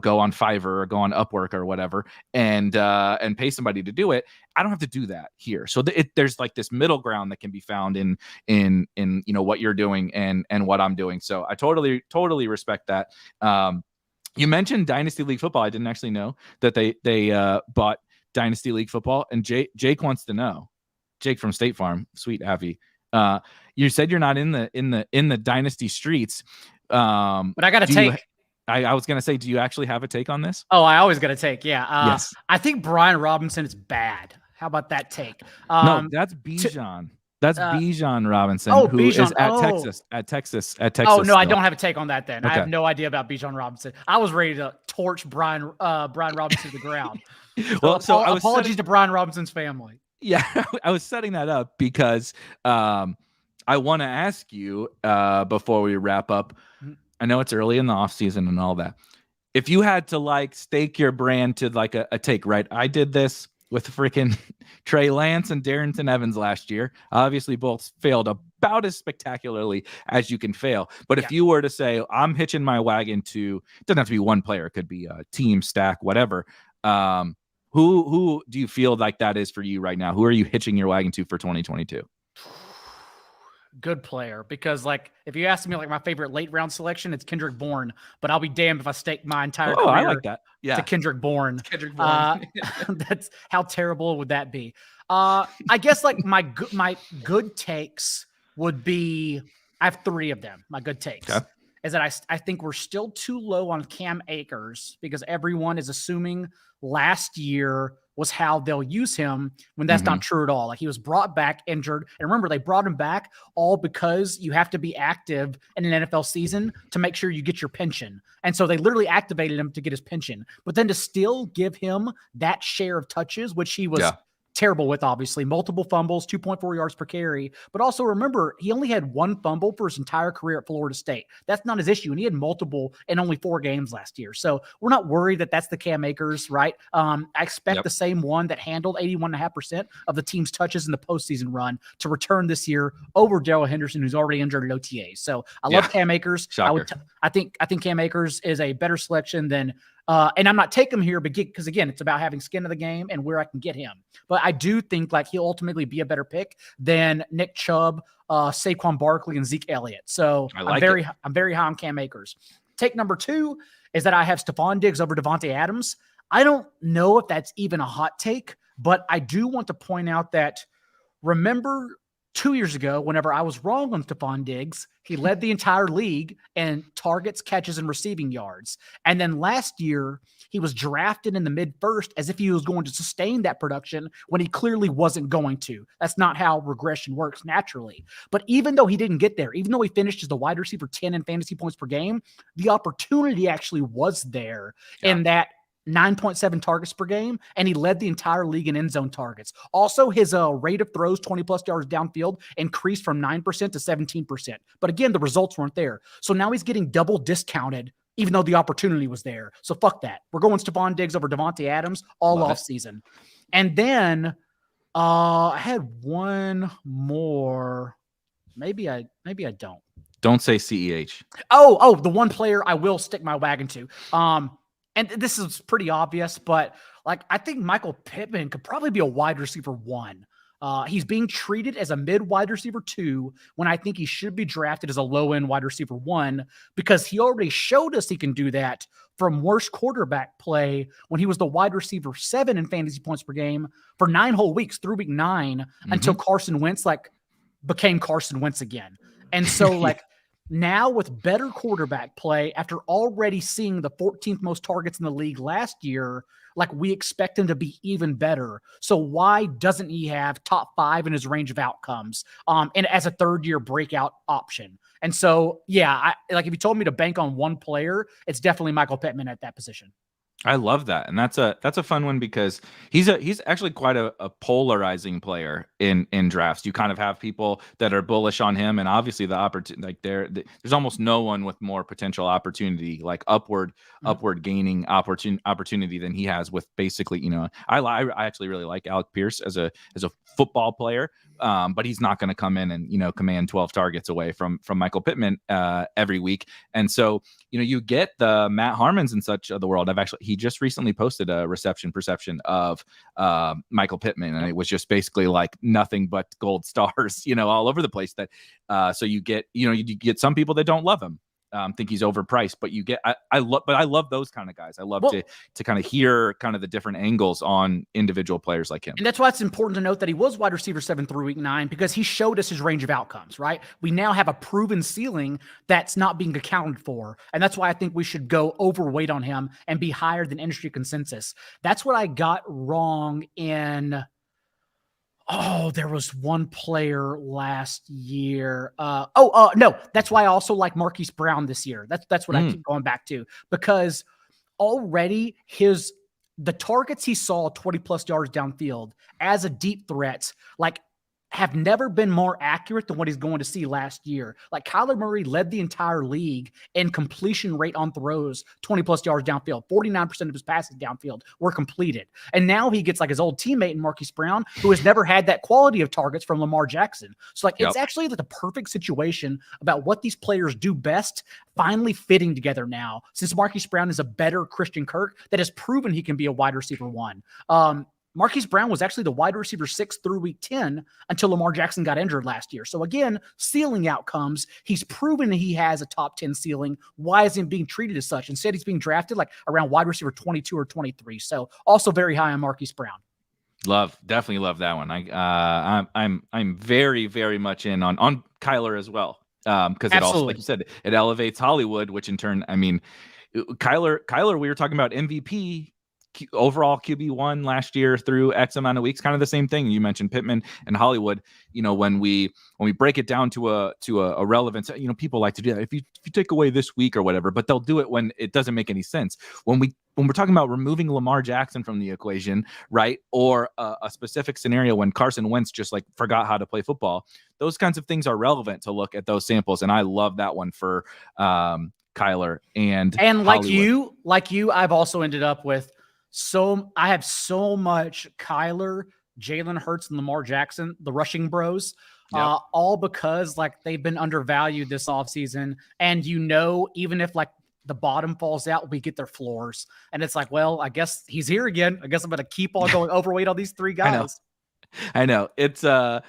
go on Fiverr or go on Upwork or whatever, and pay somebody to do it. I don't have to do that here. So there's like this middle ground that can be found in you know what you're doing and what I'm doing. So I totally respect that. You mentioned Dynasty League Football. I didn't actually know that they bought Dynasty League Football. And Jake wants to know. Jake from State Farm, sweet Avi. You said you're not in the Dynasty streets. But I got a take. I was gonna say, do you actually have a take on this? Oh, I always got a take. Yeah. Yes. I think Brian Robinson is bad. How about that take? No, that's Bijan. That's Bijan Robinson, who Bijan. is at Texas. Oh no, still. I don't have a take on that. Then Okay. I have no idea about Bijan Robinson. I was ready to torch Brian Robinson to the ground. So apologies to Brian Robinson's family. Yeah, I was setting that up because I want to ask you before we wrap up. I know it's early in the off season and all that. If you had to like stake your brand to like a take, right? I did this with freaking Trey Lance and Darrington Evans last year. Obviously, both failed about as spectacularly as you can fail. But if you were to say, I'm hitching my wagon to, it doesn't have to be one player, it could be a team, stack, whatever. Who do you feel like that is for you right now? Who are you hitching your wagon to for 2022? Good player, because like if you ask me like my favorite late round selection, it's Kendrick Bourne, but I'll be damned if I stake my entire career I like that. Yeah. to Kendrick Bourne. That's how terrible would that be? I guess like my good takes would be, I have 3 of them. My good takes is that I think we're still too low on Cam Akers, because everyone is assuming last year was how they'll use him, when that's not true at all. Like he was brought back injured. And remember, they brought him back all because you have to be active in an NFL season to make sure you get your pension. And so they literally activated him to get his pension, but then to still give him that share of touches, which he was terrible with, obviously. Multiple fumbles, 2.4 yards per carry. But also remember, he only had one fumble for his entire career at Florida State. That's not his issue. And he had multiple in only 4 games last year. So we're not worried that that's the Cam Akers, right? I expect the same one that handled 81.5% of the team's touches in the postseason run to return this year over Darrell Henderson, who's already injured at OTA. So I love Cam Akers. I think Cam Akers is a better selection than and I'm not taking him here because, again, it's about having skin in the game and where I can get him. But I do think like he'll ultimately be a better pick than Nick Chubb, Saquon Barkley, and Zeke Elliott. So I'm very high on Cam Akers. Take number 2 is that I have Stephon Diggs over Devontae Adams. I don't know if that's even a hot take, but I do want to point out that remember 2 years ago, whenever I was wrong on Stephon Diggs, he led the entire league in targets, catches, and receiving yards. And then last year, he was drafted in the mid-first as if he was going to sustain that production when he clearly wasn't going to. That's not how regression works naturally. But even though he didn't get there, even though he finished as the wide receiver 10 in fantasy points per game, the opportunity actually was there in that 9.7 targets per game, and he led the entire league in end zone targets. Also, his rate of throws 20 plus yards downfield increased from 9% to 17%. But again, the results weren't there. So now he's getting double discounted, even though the opportunity was there. So fuck that. We're going Stephon Diggs over Devontae Adams all off season. And then I had one more. Maybe I don't. Don't say CEH. Oh, the one player I will stick my wagon to. And this is pretty obvious, but like I think Michael Pittman could probably be a wide receiver 1. He's being treated as a mid wide receiver 2 when I think he should be drafted as a low end wide receiver 1 because he already showed us he can do that from worst quarterback play when he was the wide receiver 7 in fantasy points per game for 9 whole weeks through week 9 until Carson Wentz became Carson Wentz again. And so now with better quarterback play, after already seeing the 14th most targets in the league last year, we expect him to be even better. So why doesn't he have top 5 in his range of outcomes and as a third-year breakout option? And so, if you told me to bank on one player, it's definitely Michael Pittman at that position. I love that. And that's a fun one because he's actually quite a polarizing player in drafts. You kind of have people that are bullish on him, and obviously the opportunity, there's almost no one with more potential opportunity, upward gaining opportunity than he has with basically, I actually really like Alec Pierce as a football player. But he's not going to come in and, command 12 targets away from Michael Pittman every week. And so, you get the Matt Harmons and such of the world. He just recently posted a reception perception of Michael Pittman, and it was just basically nothing but gold stars, all over the place. So you get some people that don't love him. Think he's overpriced, but I love those kind of guys. I love to kind of hear kind of the different angles on individual players like him. And that's why it's important to note that he was wide receiver 7 through week 9 because he showed us his range of outcomes, right? We now have a proven ceiling that's not being accounted for. And that's why I think we should go overweight on him and be higher than industry consensus. That's what I got wrong in... Oh, there was one player last year. No, that's why I also like Marquise Brown this year. That's what I keep going back to because already the targets he saw 20 plus yards downfield as a deep threat, have never been more accurate than what he's going to see last year. Kyler Murray led the entire league in completion rate on throws, 20 plus yards downfield. 49% of his passes downfield were completed. And now he gets his old teammate in Marquise Brown, who has never had that quality of targets from Lamar Jackson. So it's actually the perfect situation about what these players do best finally fitting together now, since Marquise Brown is a better Christian Kirk that has proven he can be a wide receiver 1. Marquise Brown was actually the wide receiver 6 through week 10 until Lamar Jackson got injured last year. So again, ceiling outcomes. He's proven that he has a top 10 ceiling. Why isn't he being treated as such? Instead, he's being drafted around wide receiver 22 or 23. So also very high on Marquise Brown. Definitely love that one. I'm very, very much in on Kyler as well. Because it also, like you said, it elevates Hollywood, which in turn, Kyler, we were talking about MVP. overall QB1 last year through X amount of weeks, kind of the same thing. You mentioned Pittman and Hollywood. When we break it down to a relevance, people like to do that. If you take away this week or whatever, but they'll do it when it doesn't make any sense. When we're talking about removing Lamar Jackson from the equation, right? Or a specific scenario when Carson Wentz just like forgot how to play football, those kinds of things are relevant to look at those samples. And I love that one for Kyler and Hollywood. like you, I've also ended up with I have so much Kyler, Jalen Hurts, and Lamar Jackson, the rushing bros, all because like they've been undervalued this offseason. And even if like the bottom falls out, we get their floors. And it's like, well, I guess he's here again. I guess I'm going to keep on going overweight on these three guys. I know. It's a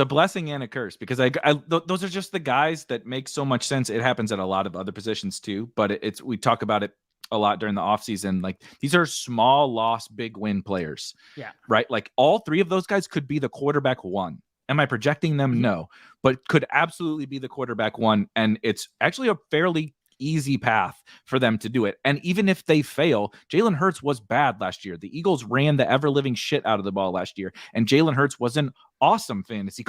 blessing and a curse because those are just the guys that make so much sense. It happens at a lot of other positions too, but we talk about it a lot during the offseason. Like these are small loss, big win players. Yeah. Right. Like all three of those guys could be the quarterback one. Am I projecting them? No, but could absolutely be the quarterback one. And it's actually a fairly easy path for them to do it. And even if they fail, Jalen Hurts was bad last year. The Eagles ran the ever-living shit out of the ball last year, and Jalen Hurts was an awesome fantasy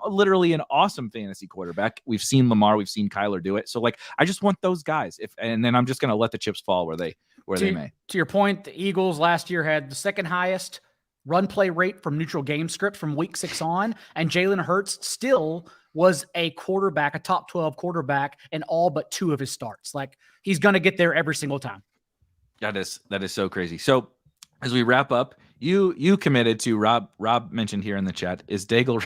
literally an awesome fantasy quarterback. We've seen Lamar, we've seen Kyler do it. So like, I just want those guys. And then I'm just going to let the chips fall where they may. To your point, the Eagles last year had the second highest run play rate from neutral game script from week 6 on, and Jalen Hurts still was a top 12 quarterback in all but 2 of his starts. Like he's going to get there every single time. That is so crazy. So as we wrap up, you committed to Rob mentioned here in the chat, is Daigle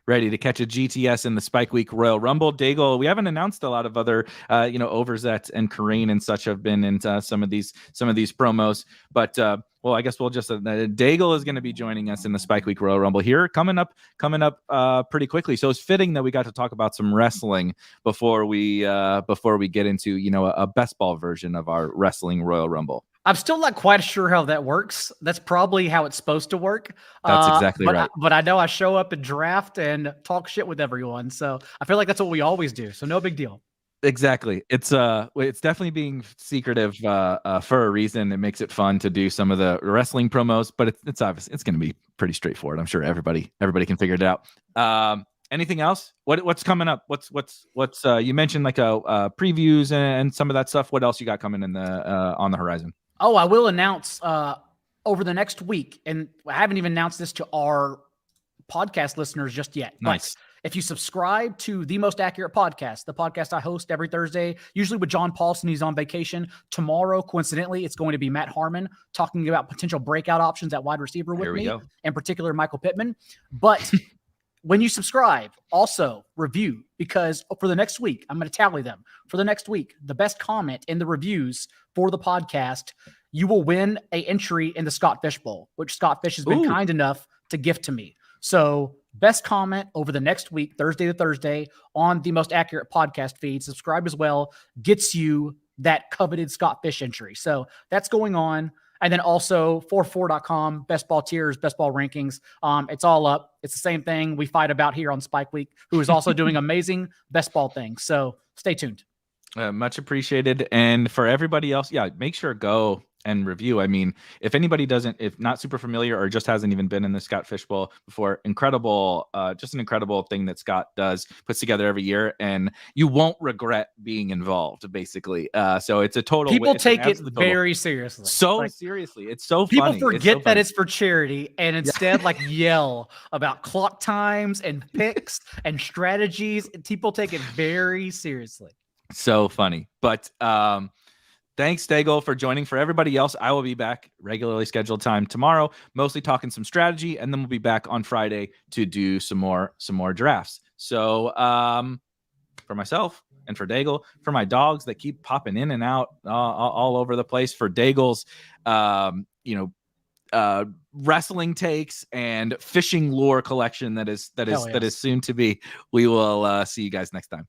ready to catch a GTS in the Spike Week Royal Rumble? Daigle, we haven't announced a lot of other, Overzet and Kareem and such have been into some of these promos, but well, I guess we'll just Daigle is going to be joining us in the Spike Week Royal Rumble here coming up pretty quickly. So it's fitting that we got to talk about some wrestling before we get into a best ball version of our wrestling Royal Rumble. I'm still not quite sure how that works. That's probably how it's supposed to work. That's exactly right. But I know I show up and draft and talk shit with everyone. So I feel like that's what we always do. So no big deal. Exactly. It's definitely being secretive for a reason. It makes it fun to do some of the wrestling promos, but it's obvious it's going to be pretty straightforward. I'm sure everybody can figure it out. Anything else? What's coming up? What's you mentioned like previews and some of that stuff. What else you got coming in on the horizon? Oh, I will announce over the next week, and I haven't even announced this to our podcast listeners just yet. Nice. But if you subscribe to The Most Accurate Podcast, the podcast I host every Thursday, usually with John Paulson, he's on vacation. Tomorrow, coincidentally, it's going to be Matt Harmon talking about potential breakout options at wide receiver with me, in particular Michael Pittman. But when you subscribe, also review, because for the next week, I'm going to tally them. For the next week, the best comment in the reviews for the podcast, you will win an entry in the Scott Fish Bowl, which Scott Fish has been kind enough to gift to me. So best comment over the next week, Thursday to Thursday, on the Most Accurate Podcast feed. Subscribe as well, gets you that coveted Scott Fish entry. So that's going on. And then also 44.com, best ball tiers, best ball rankings. It's all up. It's the same thing we fight about here on Spike Week, who is also doing amazing best ball things. So stay tuned. Much appreciated. And for everybody else, make sure go and review. I mean, if anybody if not super familiar or just hasn't even been in the Scott Fish Bowl before, just an incredible thing that Scott puts together every year, and you won't regret being involved, basically. So it's a total. People take it very seriously. Seriously. It's so people funny. People forget that it's for charity and instead yell about clock times and picks and strategies. People take it very seriously. So funny. But thanks, Daigle, for joining. For everybody else, I will be back regularly scheduled time tomorrow, mostly talking some strategy, and then we'll be back on Friday to do some more drafts. So for myself and for Daigle, for my dogs that keep popping in and out all over the place, for Daigle's wrestling takes and fishing lure collection that is soon to be, we will see you guys next time.